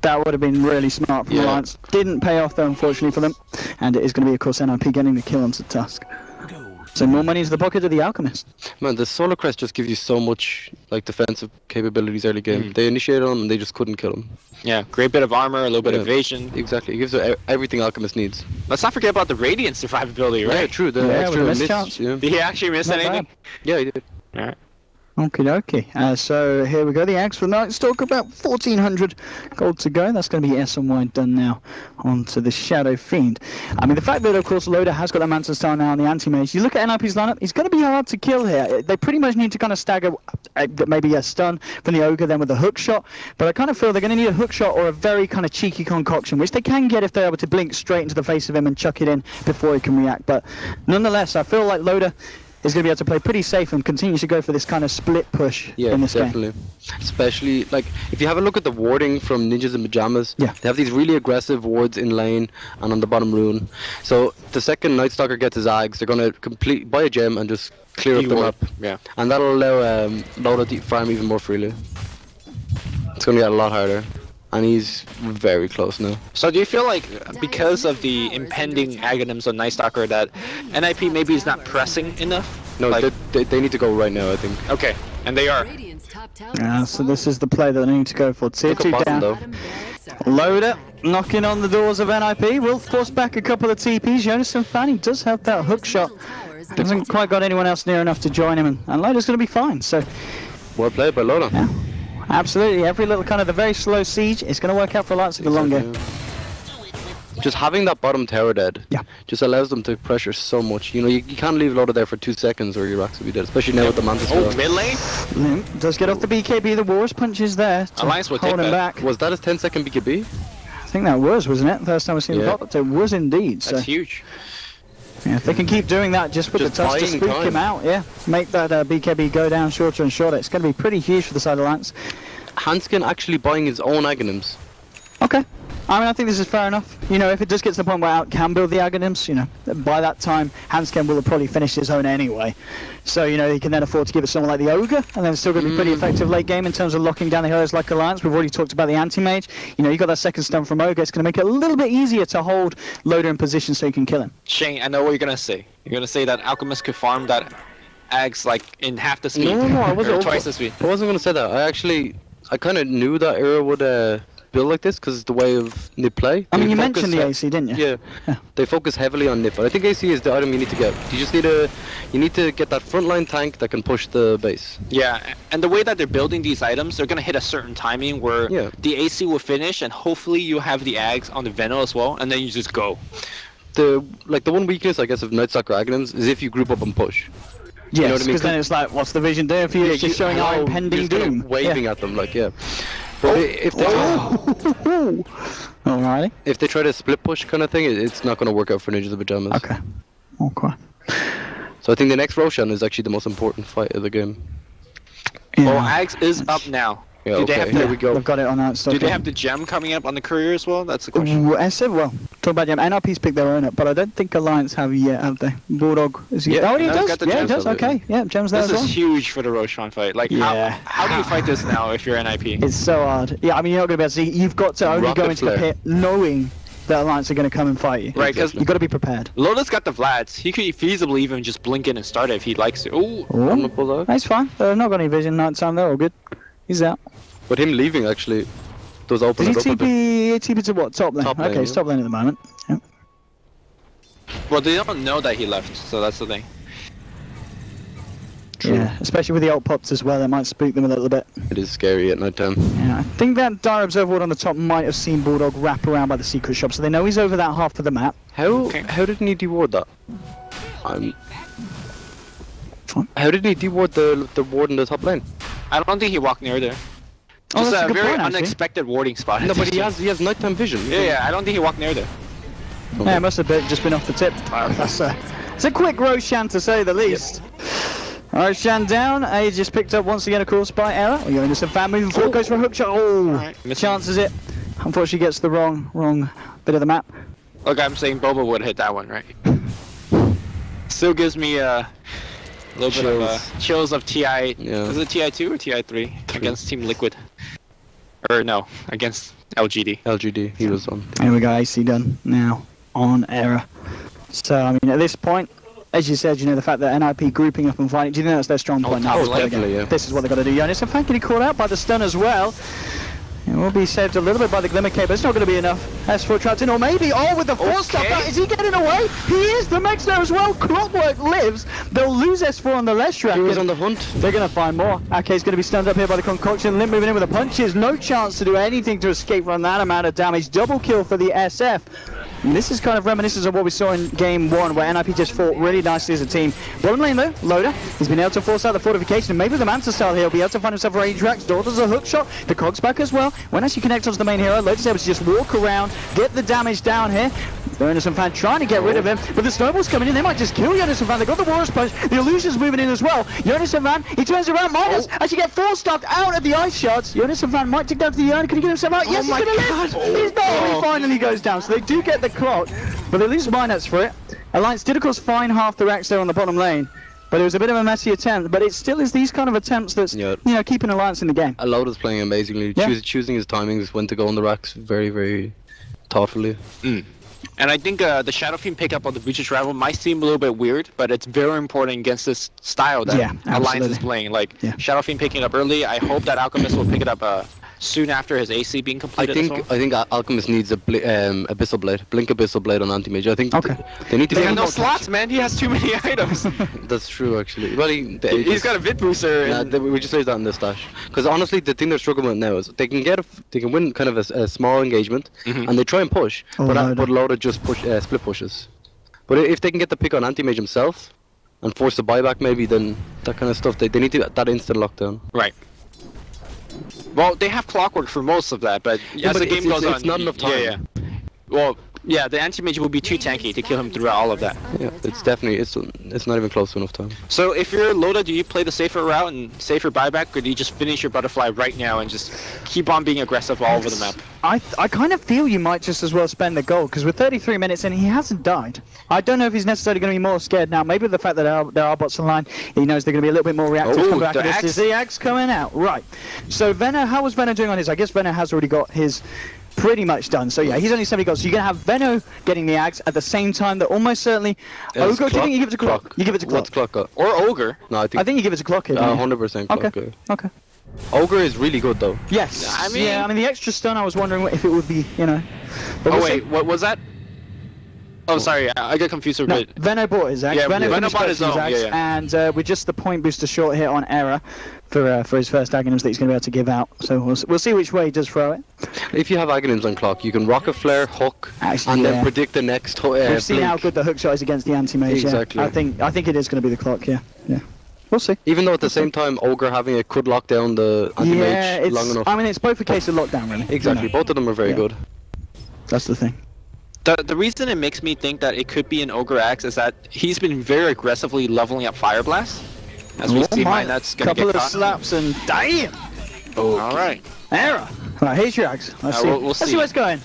That would have been really smart from Alliance. Didn't pay off though, unfortunately, for them. And it is going to be, of course, NiP getting the kill onto Tusk. So more money into the pocket of the Alchemist. Man, the Solar Crest just gives you so much like defensive capabilities early game. They initiated on him and they just couldn't kill him. Yeah, great bit of armor, a little bit of evasion. Exactly, it gives you everything Alchemist needs. Let's not forget about the Radiant survivability, right? Yeah, true. The extra miss chance. Yeah. Did he actually miss anything? Yeah, he did. Alright. Okie dokie. So here we go. The Axe for Nightstalk, about 1,400 gold to go. That's going to be SMY done now onto the Shadow Fiend. I mean, the fact that, of course, Loda has got that Manta style now on the Anti-Mage. You look at NiP's lineup, he's going to be hard to kill here. They pretty much need to kind of stagger maybe a stun from the Ogre, then with a hook shot. But I kind of feel they're going to need a hook shot or a very kind of cheeky concoction, which they can get if they're able to blink straight into the face of him and chuck it in before he can react. But nonetheless, I feel like Loda is going to be able to play pretty safe and continue to go for this kind of split push in this game. Especially, like, if you have a look at the warding from Ninjas and Pyjamas, they have these really aggressive wards in lane and on the bottom rune. So the second Nightstalker gets his Ags, they're going to buy a gem and just clear up the map. Yeah. And that'll allow Loda to farm even more freely. It's going to get a lot harder. And he's very close now. So do you feel like, because of the impending Aghanims on Nightstalker, that NiP maybe is not pressing enough? No, like, they need to go right now, I think. Okay, and they are. So this is the play that they need to go for. Tier 2 down. Loda knocking on the doors of NiP. Will force back a couple of TPs. Jonas and Fanny does have that hook shot. Hasn't quite got anyone else near enough to join him, and Loda's going to be fine. So, well played by Loda. Yeah. Absolutely, every little kind of the very slow siege is going to work out for lots of the long game. Just having that bottom tower dead just allows them to pressure so much. You know, you can't leave Loda there for 2 seconds or your racks will be dead, especially now with the Manta spell. Oh, mid lane? Limp does get off the BKB, the Wars punches there to Alliance will hold him back. Was that his 10-second BKB? I think that wasn't it? First time I've seen the pop, it was indeed. That's huge. Yeah, if they can keep doing that just with the touch to spook him out, make that BKB go down shorter and shorter, it's going to be pretty huge for the side of Lance. Hanskin actually buying his own Aghanims. Okay. I mean, I think this is fair enough. You know, if it just gets to the point where Out can build the Aghanims, you know, by that time, Hanskin will have probably finished his own anyway. So, you know, he can then afford to give it someone like the Ogre, and then it's still going to be pretty effective late game in terms of locking down the heroes like Alliance. We've already talked about the Anti-Mage. You know, you got that second stun from Ogre. It's going to make it a little bit easier to hold Loda in position so you can kill him. Shane, I know what you're going to say. You're going to say that Alchemist could farm that Ags, like, in half the speed. No, I wasn't. Twice the speed. I wasn't going to say that. I kind of knew that Era would build like this because it's the way of NiP play. I mean, you mentioned the AC, didn't you? Yeah. They focus heavily on NiP, but I think AC is the item you need to get. You just need to get that frontline tank that can push the base. Yeah, and the way that they're building these items, they're gonna hit a certain timing where the AC will finish, and hopefully you have the Ags on the Venom as well, and then you just go. The one weakness, I guess, of Nightstalker Aghanims is if you group up and push. Yes, You know what I mean? because then it's like, what's the vision doing for you? It's just showing our impending doom. Waving at them, like, yeah. But if they Alrighty. if they try to split push kind of thing, it's not going to work out for Ninjas of Pyjamas. Okay. Okay. So I think the next Roshan is actually the most important fight of the game. Yeah. Oh, Ags is up now. Yeah, Do they okay, have here the, we go. They've got it on that stuff. do they have the gem coming up on the courier as well? That's the question. Ooh, I said, well, talk about Gem. NRP's picked their own up, but I don't think Alliance have yet, have they? Bulldog, is he? Yeah, Oh, he no, does? got the Yeah, he gems does. of it. Okay. Yeah, Gem's there This as well. is huge for the Roshan fight. Like, Yeah. how do you fight this now if you're NIP? It's so hard. Yeah, I mean, you're not going to be able to see. You've got to only Rocket go into the flare. pit knowing that Alliance are going to come and fight you. Right, because You've got to be prepared. Lotus got the Vlads. He could feasibly even just blink in and start it if he likes to. Ooh. I'm gonna pull out. That's fine. They've not got any vision night time. They're all good. He's out. But him leaving actually does open Did it he up a bit. TP to what? Top lane? Top lane, Okay, it's yeah. top lane at the moment. Yep. Well, they don't know that he left, so that's the thing. True. Yeah, especially with the ult pops as well. That might spook them a little bit. It is scary at night time. Yeah, I think that Dire Observer Ward on the top might have seen Bulldog wrap around by the secret shop, so they know he's over that half of the map. How didn't he deward that? Fine. How did he deward the ward in the top lane? I don't think he walked near there. Oh, Just that's a a good very point, actually. unexpected warding spot. No, but he has nighttime vision. Yeah, I don't think he walked near there. Yeah, it must have just been off the tip. It's a quick Roshan to say the least. Roshan down. He just picked up once again, of course, by error. You're into some fan moving forward, goes for a hook shot. Oh, Alright, missing. chances it. Unfortunately, gets the wrong bit of the map. Look, I'm saying Boba would hit that one, right? Still gives me a little bit of chills of TI. Yeah. Is it TI2 or TI3 against Team Liquid? Or no, against LGD. LGD, he was on. Here we go, AC done now on error. So, I mean, at this point, as you said, you know, the fact that NIP grouping up and fighting, do you think that's their strong point now? top This is what lane. they're gonna- Definitely, yeah. This is what they've got to do. Jonas, and thankfully caught out by the stun as well. It will be saved a little bit by the Glimmer Cape, but it's not going to be enough. S4 trapped in, or maybe, with the force stuff, Okay. is he getting away? He is, the mech's there as well. Clockwork lives. They'll lose S4 on the left track. He was on the hunt. They're going to find more. Ake's going to be stunned up here by the concoction. Limp moving in with the punches. No chance to do anything to escape from that amount of damage. Double kill for the SF. And this is kind of reminiscent of what we saw in game one, where NIP just fought really nicely as a team. Bottom lane though, Loader, he's been able to force out the fortification, and maybe with the Manta style here, he'll be able to find himself range racks. Does a hook shot, the cogs back as well. When actually connects onto the main hero, Loader's able to just walk around, get the damage down here. The Innocent Fan trying to get rid of him, but the snowballs coming in, they might just kill Innocent Fan. They got the Warriors Punch, the Illusion's moving in as well. Innocent Fan, he turns around, Midas actually get force stuck out of the ice shots. Innocent Fan might take down to the urn, can he get himself out? Yes, he's gonna live! He's not, he finally goes down, so they do get the clock, but they lose Minus for it. Alliance did of course find half the racks there on the bottom lane, but it was a bit of a messy attempt, but it still is these kind of attempts that's, you know, keeping Alliance in the game. Aloda's playing amazingly, Yeah. choosing his timings, when to go on the racks very, very thoughtfully. And I think the Shadow Fiend pickup on the Breacher's Rival might seem a little bit weird, but it's very important against this style that Yeah, Alliance absolutely. is playing. Like, Yeah. Shadow Fiend picking it up early. I hope that Alchemist will pick it up soon after his AC being I completed think as well. Alchemist needs a Abyssal Blade, Blink Abyssal Blade on Anti-Mage. I think Okay. they need to They be have no more slots, man. He has too many items. That's true, actually. Well, He's got a Vid Booster. Nah, And we just leave that in the stash. Because honestly, the thing they're struggling with now is they can win kind of a small engagement, and they try and push, but Loda just split pushes. But if they can get the pick on Anti-Mage himself, and force the buyback maybe, then that kind of stuff, they need to that instant lockdown. Right. Well, they have Clockwork for most of that, but as but the game goes on, it's not enough time. Yeah. Well, yeah, the Anti-Mage will be too tanky to kill him throughout all of that. Yeah, it's definitely it's not even close to enough time. So if you're Loda, do you play the safer route and safer buyback, or do you just finish your butterfly right now and just keep on being aggressive all over the map? I kind of feel you might just as well spend the gold, because with 33 minutes in, he hasn't died. I don't know if he's necessarily going to be more scared now. Maybe the fact that there are bots online, he knows they're going to be a little bit more reactive. Oh, Come back the at this. axe. Is the axe coming out? Right. So Venno, how was Venno doing on his? I guess Venno has already got his pretty much done. So yeah, he's only 70 gold. So you're going to have Venno getting the axe at the same time that almost certainly... It's Ogre, do you think you give it to Clock? Clock. You give it to Clock. What's Clock got? Or Ogre? No, I think you give it to Clock here. don't you? 100% Clock. Okay. Okay. Ogre is really good though. Yes. I mean- yeah, I mean the extra stun, I was wondering if it would be, you know... But Oh we'll wait, see. what was that? Oh, sorry, I got confused a No, bit. Venno bought his axe. Yeah, Venno Venno finished bought his collecting own, axe, yeah, and with just the point booster short here on error for his first Aghanims that he's going to be able to give out. So we'll see which way he does throw it. If you have Aghanims on Clock, you can Rocket Flare, hook, Actually, and yeah. then predict the next We've seen blink. how good the hook shot is against the anti-mage. Exactly. Yeah. I think it is going to be the Clock. Yeah. We'll see. Even though at the same time, Ogre having it could lock down the anti-mage long enough. I mean, it's both a case of lockdown, really. Exactly, both of them are very good. That's the thing. The reason it makes me think that it could be an Ogre Axe is that he's been very aggressively leveling up Fire Blast. As we see, that's gonna couple get of caught. slaps and damn! Oh, all right. Error. Right, here's your axe. Let's see. We'll Let's see see. where it's going.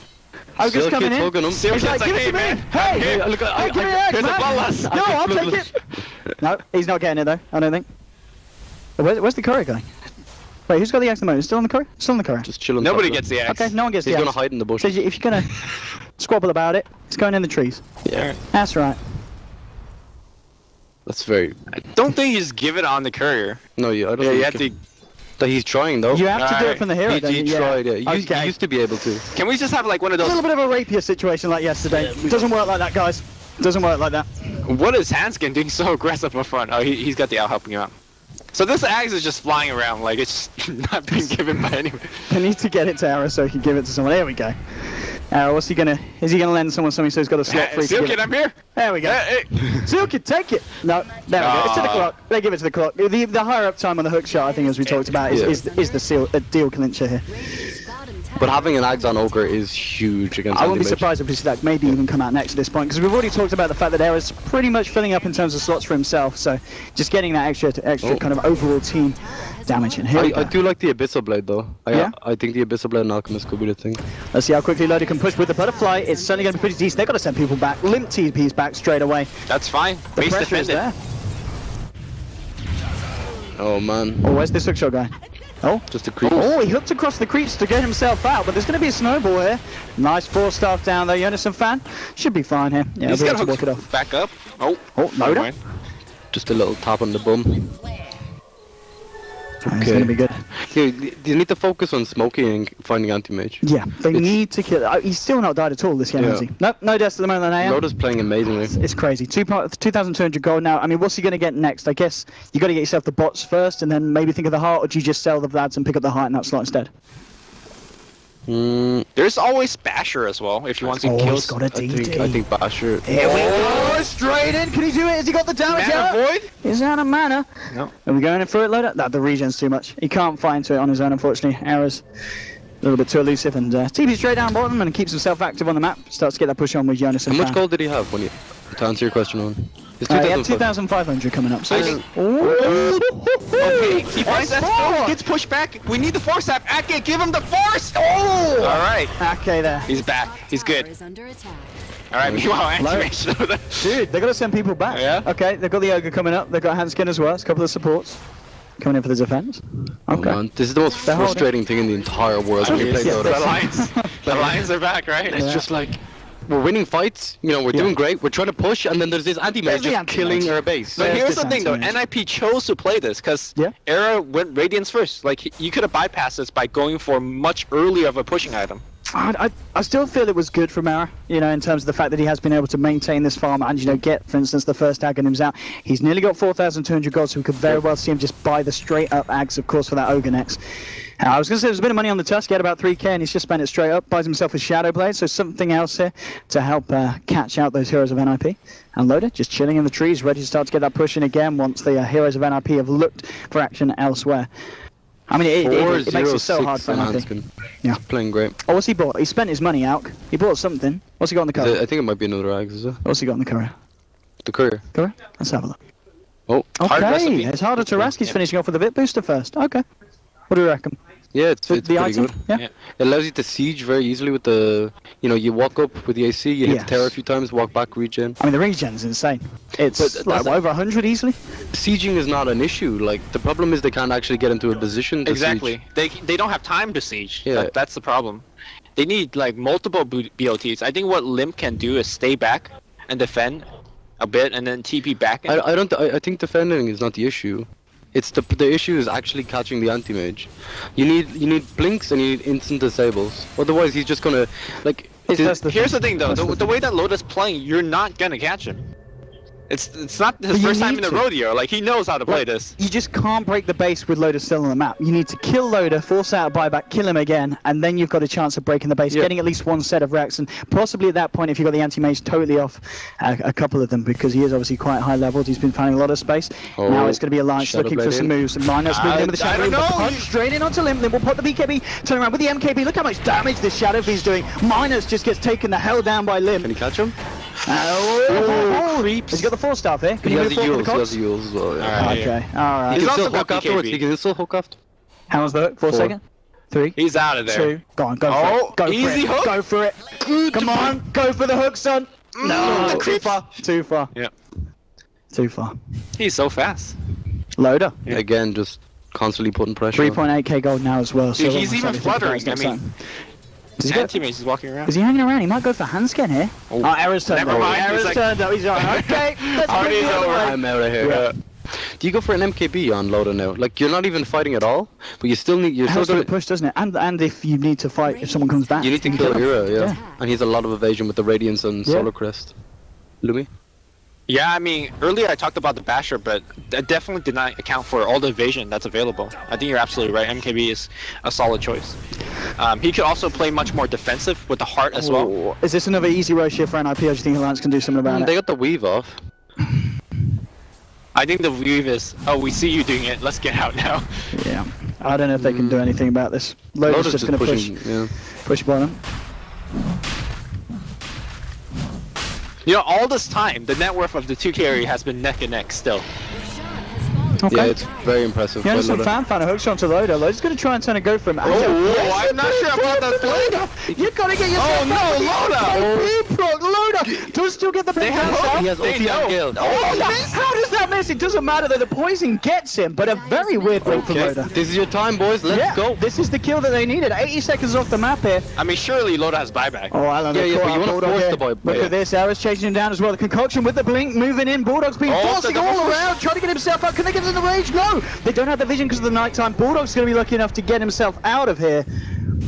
Ogre's Silk coming Kid's in. hugging him. Silk He's like, Kid's give like, it to hey, me. man, Hey, here. look, give me your axe, Here's a man. balance. No, I'll take it. No, he's not getting it though. I don't think. Where's the courier going? Wait, who's got the axe at the moment? Still on the courier? Still on the courier. Just chilling. Nobody gets the axe. Okay, no one gets He's the axe. gonna hide in the bush. So if you're gonna squabble about it, it's going in the trees. Yeah. That's right. That's very. I don't think you just give it on the courier. No, yeah, I don't Yeah, think you have to. That he's trying though. You have to do it Alright. from the hero. He don't you? tried, yeah. He Okay. used to be able to. Can we just have like one of A those? little bit of a rapier situation like yesterday. Doesn't work like that, guys. Doesn't work like that. What is Hanskin doing so aggressive up front? Oh, he's got the owl helping you out. So this axe is just flying around like it's not being given by anyone. I need to get it to Arrow so he can give it to someone. There we go. Arrow, what's he gonna? Is he gonna lend someone something so he's got a slot free? Silkid, I'm here. There we go. Hey. Silkid, take it. No, there we go. It's to the clock. They give it to the clock. The higher up time on the hook shot, I think, as we talked about, is the deal clincher here. But having an Ags on Ogre is huge against I wouldn't be anti-mage. surprised if we see that maybe even come out next at this point, because we've already talked about the fact that Arrow's pretty much filling up in terms of slots for himself. So just getting that extra kind of overall team damage in here. I do like the Abyssal Blade though. Yeah? I think the Abyssal Blade and Alchemist could be the thing. Let's see how quickly Loader can push with the butterfly. It's certainly going to be pretty decent. They've got to send people back. Limp TP's back straight away. That's fine. The Base pressure is defended. there. Oh man. Oh, where's this hook shot guy? Oh, Just a creep. oh, he hooked across the creeps to get himself out, but there's going to be a snowball here. Nice 4-staff down there, Jonathan fan. Should be fine here. Yeah, He's he'll be got able to walk it off. back up. Oh, Oh, never Loader. mind. Just a little tap on the bum. It's going to be good. Yeah, you need to focus on smoking and finding anti-mage. Yeah, they need to kill. He's still not died at all this game, has Yeah. he? Nope, no deaths at the moment on AM. Loader's playing amazingly. It's crazy. 2,200 gold now. I mean, what's he going to get next? I guess you got to get yourself the bots first, and then maybe think of the heart, or do you just sell the Vlads and pick up the heart in that slot instead? There's always Basher as well if you want to Oh, kill. he's got a DD. I think Basher. Here we go, straight in. Can he do it? Has he got the damage Mana out? Void? He's out of mana. No. Are we going in for it, Loader? No, the regen's too much. He can't find to it on his own, unfortunately. Arrow's a little bit too elusive, and TP straight down bottom and keeps himself active on the map. Starts to get that push on with Jonas. How much gold did he have when you? To answer your question on. It's He had 2,500. 2,500 coming up. So I it's- think- Ooh. Okay, he finds that F4. spell, gets pushed back. We need the force app. Ake, give him the force! Oh! Alright, Okay, there. he's back. He's good. Is under attack. Alright, meanwhile, animation. Dude, they've got to send people back. Yeah? Okay, they've got the Ogre coming up. They've got Hanskin as well. It's a couple of supports coming in for the defense. Oh, Okay. man. This is the most They're holding. frustrating thing in the entire world when you play Yeah, Dota. The Lions are back, right? It's just like we're winning fights, you know, we're doing great, we're trying to push, and then there's this anti-mage There's the just anti-mage. killing our base. But There's here's this the thing though, anti-mage. NiP chose to play this because Yeah. Era went Radiance first. Like, you could have bypassed this by going for much earlier of a pushing item. I still feel it was good from Mara, you know, in terms of the fact that he has been able to maintain this farm and, you know, get, for instance, the first Aghanims out. He's nearly got 4,200 gold, so we could very well see him just buy the straight-up Ags, of course, for that Ogre next. I was going to say there's a bit of money on the tusk. He had about 3k, and he's just spent it straight up. Buys himself a Shadow Blade, so something else here to help catch out those heroes of NiP. And Loader just chilling in the trees, ready to start to get that push in again once the heroes of NiP have looked for action elsewhere. I mean, it makes it so hard for NiP. Yeah. Playing great. Oh, what's he bought? He spent his money out. He bought something. What's he got on the cover? I think it might be another Ags, is it? What's he got on the cover? The courier. Cover? Let's have a look. Oh. Hard Okay, recipe. it's harder to Rask. He's finishing off with a bit booster first. Okay. What do you reckon? Yeah, it's The pretty item? good. Yeah. Yeah. It allows you to siege very easily with the, you know, you walk up with the AC, you hit Yes. the tower a few times, walk back, regen. I mean, the regen's insane. It's But like that's over 100 easily. Sieging is not an issue. Like, the problem is they can't actually get into a position to Exactly. siege. They don't have time to siege. Yeah. That's the problem. They need like multiple BOTs. I think what Limp can do is stay back and defend a bit and then TP back. In. I think defending is not the issue. It's the issue is actually catching the anti-mage. You need blinks and you need instant disables. Otherwise, he's just gonna like. That's the Here's the thing though, That's the way that Loda's playing, you're not gonna catch him. It's not his But you first time need in the to. rodeo. Like he knows how to play this. You just can't break the base with Loader still on the map. You need to kill Loader, force out a buyback, kill him again, and then you've got a chance of breaking the base, getting at least one set of Rex, and possibly at that point, if you've got the anti-mage, totally off a couple of them, because he is obviously quite high leveled. He's been finding a lot of space. Now it's going to be Alliance Shadow looking for Blade some in. moves. Minus moving in with the Shadow I don't Blade, know. punch straight in onto Limp. Then we'll put the BKB, turn around with the MKB. Look how much damage this Shadow Fiend's doing. Minus just gets taken the hell down by Limp. Can you catch him? Creeps. He's got the 4-star here. Can He you has move the forward Yules. for He the has the Yules as well. Yeah. Alright. Okay, alright. He He's can also still got hook afterwards. BKB. He can still hook after. How was the hook? 4 4. seconds? 3, He's out of there. 2. Go on, go for Oh, it. Go easy for it. hook. Go for it. Come on, go for the hook, son. No, too far. Too far. Yeah. Too far. He's so fast. Loader. Again, just constantly putting pressure. 3.8k gold now as well. So Dude, he's almost even everything fluttering. goes I next mean, time. Does he his go- teammates is walking around. Is he hanging around? He might go for handscan here. Oh. Error's turned Never up. mind, he's Error's like- turned up. He's alright. Okay, let's Party's bring the other over. way. I'm out of here. Yeah. Do you go for an MKB on Loda now? Like you're not even fighting at all, but you still need. You're still Helps with gonna, the push, doesn't it? And if you need to fight, if someone comes back. you need to you kill him. Ira, yeah. Yeah. And he has a lot of evasion with the Radiance and Yeah. Solar Crest. Lumi? Yeah, I mean, earlier I talked about the Basher, but that definitely did not account for all the evasion that's available. I think you're absolutely right. MKB is a solid choice. He could also play much more defensive with the heart as well. Ooh. Is this another easy rush here for NiP? I just think Alliance can do something about They it. got the weave off. I think the weave is, oh, we see you doing it. Let's get out now. Yeah. I don't know if they can do anything about this. Loader's Loda's just going to push pushing. Yeah. push bottom. You know, all this time, the net worth of the two carry has been neck and neck still. Okay. Yeah, it's very impressive. Yeah, by some Loda. fan a hook shot to Loader. Loader's going to try and turn a go for him. I'm not sure about that play. You got to get yourself Oh, no, Loader! Loader does still get the big have hands hope. up. He has They ulti know. on Gale. How does that miss? It doesn't matter though. The poison gets him, but a very weird break for Loader. This is your time, boys. Let's go. This is the kill that they needed. 80 seconds off the map here. I mean, surely Loda has buyback. Oh, Alan, Yeah, they yeah, caught but you out wanna Bulldog force here. the boy- Look yeah. at this, Arrow's chasing him down as well. The concoction with the blink, moving in. Bulldog's being Oh, forcing the all double- around, trying to get himself out. Can they get in the rage? No! They don't have the vision because of the nighttime. Bulldog's going to be lucky enough to get himself out of here.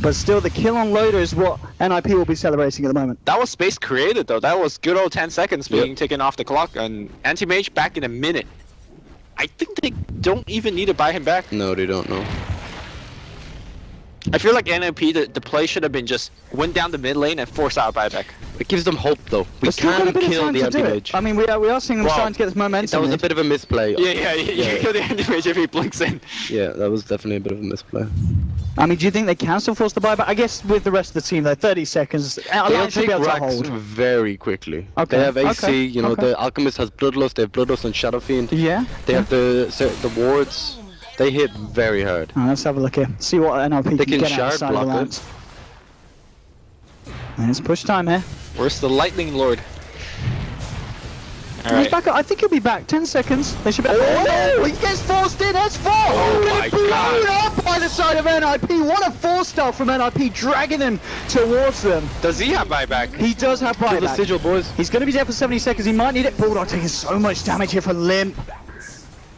But still, the kill on Loader is what NiP will be celebrating at the moment. That was space created, though. That was good old 10 seconds being Yep. taken off the clock. And Anti-Mage back in a minute. I think they don't even need to buy him back. No, they don't know. I feel like NiP, the play should have been just went down the mid lane and force out a buyback. It gives them hope, though. We They've still got a can bit of kill time the to do it. anti-mage. I mean, we are seeing them Wow. starting to get this momentum. That was a here. bit of a misplay. Yeah, you kill the Anti-Mage if he blinks in. Yeah, that was definitely a bit of a misplay. I mean, do you think they can still force the buyback? I guess with the rest of the team, though, 30 seconds. They'll Alliance should take be able to racks hold. very quickly. Okay, They have AC, okay, you know, okay. the Alchemist has Bloodlust, they have Bloodlust and Shadow Fiend. Yeah. They have the wards. They hit very hard. Alright, let's have a look here. See what NLP They can can get shard outside of block the it. lines. And it's push time here. Where's the Lightning Lord? He's Alright. back up. I think he'll be back. 10 seconds. They should be. Oh, he gets forced in. S4. Oh my blown God. up by the side of NiP. What a 4-star from NiP, dragging him towards them. Does he have buyback? He does have Kill the buyback. sigil, boys. He's going to be dead for 70 seconds. He might need it. Bulldog taking so much damage here for Limp.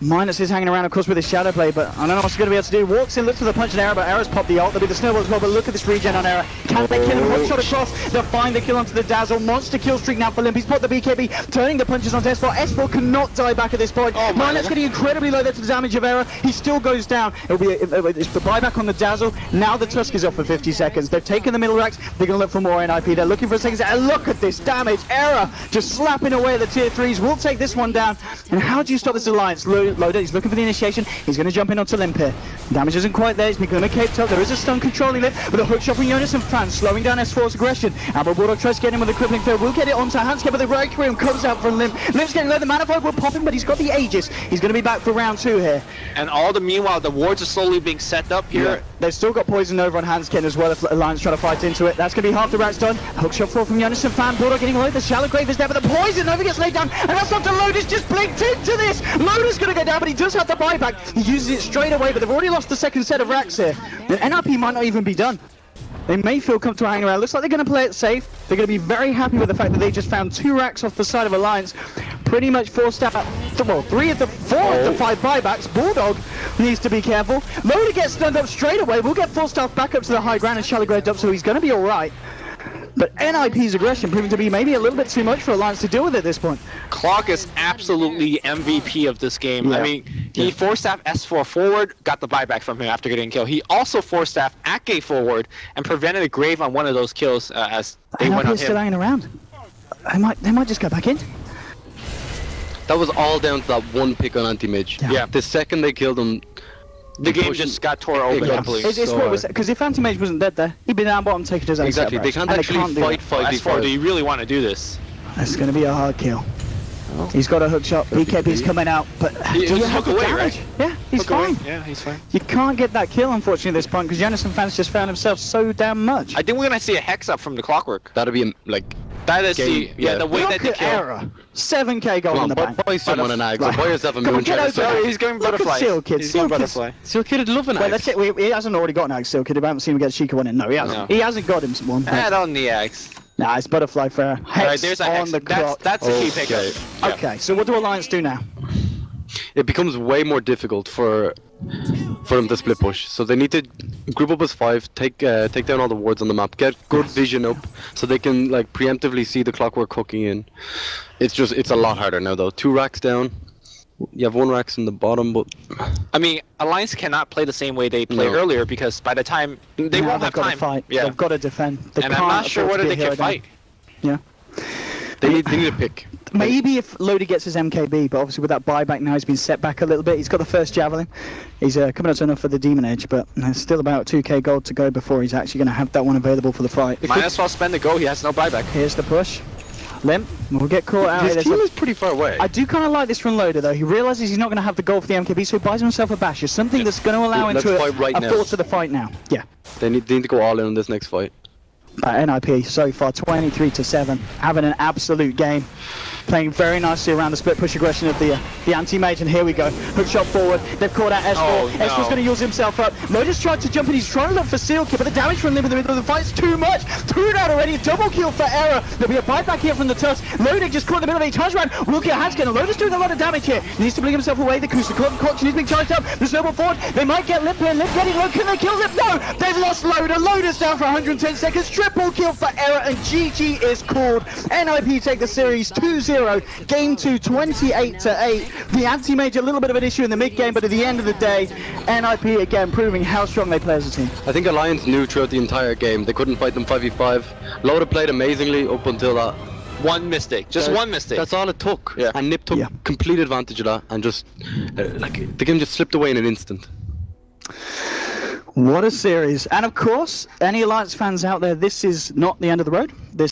Minus is hanging around, of course, with his Shadow Blade, but I don't know what he's going to be able to do. Walks in, looks for the punch and arrow, but arrow's popped the ult. There'll be the snowball as well, but look at this regen on arrow. Can they kill him? Hook shot across. They'll find the kill onto the Dazzle. Monster kill streak now for Limp. He's put the BKB, turning the punches onto S4. S4 cannot die back at this point. Oh, my Minus God. getting incredibly low there to the damage of arrow. He still goes down. It'll be it's the buyback on the Dazzle. Now the Tusk is up for 50 seconds. They've taken the middle racks. They're going to look for more NiP. They're looking for a second. And look at this damage. Error just slapping away at the tier 3s. We'll take this one down. And how do you stop this alliance? Loader, he's looking for the initiation. He's going to jump in onto Limp here. Damage isn't quite there. He's becoming caped up. There is a stun controlling Limp with a hook shot from Jonas and Fan, slowing down S4's aggression. Amber Bulldog tries to get him with a crippling throw. We'll get it onto Handscape, but the Requiem comes out from Limp. Limp's getting low. The Manifold will pop him, but he's got the Aegis. He's going to be back for round 2 here. And meanwhile, the wards are slowly being set up here. They've still got poison over on Hanskin as well if Alliance try to fight into it. That's going to be half the racks done. Hook shot fall from Jonas and Fan. Bulldog getting low. The Shallow Grave is there, but the poison over gets laid down. And that's not to Loader's just blinked into this. Loader's going to go down, but he does have the buyback. He uses it straight away, but they've already lost the second set of racks here. The NiP might not even be done. They may feel comfortable hanging around. Looks like they're going to play it safe. They're going to be very happy with the fact that they just found 2 racks off the side of Alliance. Pretty much forced out, well, 3 of the 4 of the 5 buybacks. Bulldog needs to be careful. Loader gets stunned up straight away. We'll get full staff back up to the high ground and Shallow Grade up, so he's going to be alright. But NiP's aggression proving to be maybe a little bit too much for Alliance to deal with at this point. Clock is absolutely MVP of this game. Yeah. I mean, he force-staff S4 forward, got the buyback from him after getting killed. He also force-staff Ake forward and prevented a grave on one of those kills as they went on NiP's still him. hanging around. They might just go back in. That was all down to that one pick on anti-mage. Yeah. The second they killed him, The game just got tore open got completely. It's So what was because if Anti-Mage wasn't dead there, he'd be down bottom taking his own exactly. set They of can't and actually do that. fight S4, do 5v5. you really want to do this? It's going to be a hard kill. He's got a hook shot. BKB's coming out, but do you just have hook the away, damage? right? Yeah, he's Hook away. fine. Yeah, he's fine. You can't get that kill, unfortunately, at this point, because Janison fans just found himself so damn much. I think we're gonna see a hex up from the Clockwork. That'd be like. That is Game, the yeah. the way that Look they at kill. Error. 7k gold Come in on, the bank. buy someone an egg. Buy yourself a Come on, moon get chalice. over Oh, he's going Look at butterfly. Seal Kid. He's Seal going Kid's- butterfly. Seal Kid would love an Well, egg. let's check. He hasn't already got an egg, Seal Kid. I haven't seen him get a cheeky one in. No, he hasn't. No. He hasn't got him one. Add on the X. Nah, it's Butterfly Fair. All right, there's a on hex. the clock. That's a key Okay. pickup. Yeah. Okay, so what do Alliance do now? It becomes way more difficult for them to split push. So they need to group up as 5, take down all the wards on the map, get good vision up, so they can like preemptively see the Clockwork hooking in. It's a lot harder now though. 2 racks down. You have 1 racks in the bottom, but I mean, Alliance cannot play the same way they played No. earlier because by the time they Now won't they've have got time. to fight. Yeah, They've got to defend. They and can't I'm not sure afford to whether be they a can hero down. fight. Yeah. they need a pick. Maybe if Lodi gets his MKB, but obviously with that buyback now he's been set back a little bit. He's got the first Javelin. He's coming up to enough for the Demon Edge, but there's still about 2k gold to go before he's actually going to have that one available for the fight. Might as well spend the go. He has no buyback. Here's the push. Limp. We'll get caught out. His There's team a- is pretty far away. I do kind of like this from Loader though. He realizes he's not going to have the gold for the MKB, so he buys himself a basher. Something that's going to allow him Let's to fight right a now. thought to the fight now. Yeah. They need to go all in on this next fight. NiP so far 23-7, having an absolute game, playing very nicely around the split push aggression of the anti-mage, and here we go, hook shot forward, they've caught out S4, Oh, no. S4's going to use himself up, Lotus tried to jump in, he's trying to look for Seal Kid, but the damage from him in the middle of the fight's too much, 2 down already, double kill for Error, there'll be a buyback here from the Tusk, Lotus just caught in the middle of a charge round, will get Hanskin, Lotus doing a lot of damage here, he needs to bring himself away, the Kusa Collection is being charged up, the snowball forward, they might get Lip here, Lip getting low, can they kill Lip? No, they've lost Loader, Loader's down for 110 seconds, triple kill for Error, and GG is called. NiP take the series 2-0, game 2 28-8. The anti-mage a little bit of an issue in the mid game, but at the end of the day, NiP again proving how strong they play as a team. I think Alliance knew throughout the entire game they couldn't fight them 5v5. Loda played amazingly up until that. One mistake. Just one mistake. That's all it took. Yeah. And NiP took Yeah. complete advantage of that and just like the game just slipped away in an instant. What a series. And of course, any Alliance fans out there, this is not the end of the road. This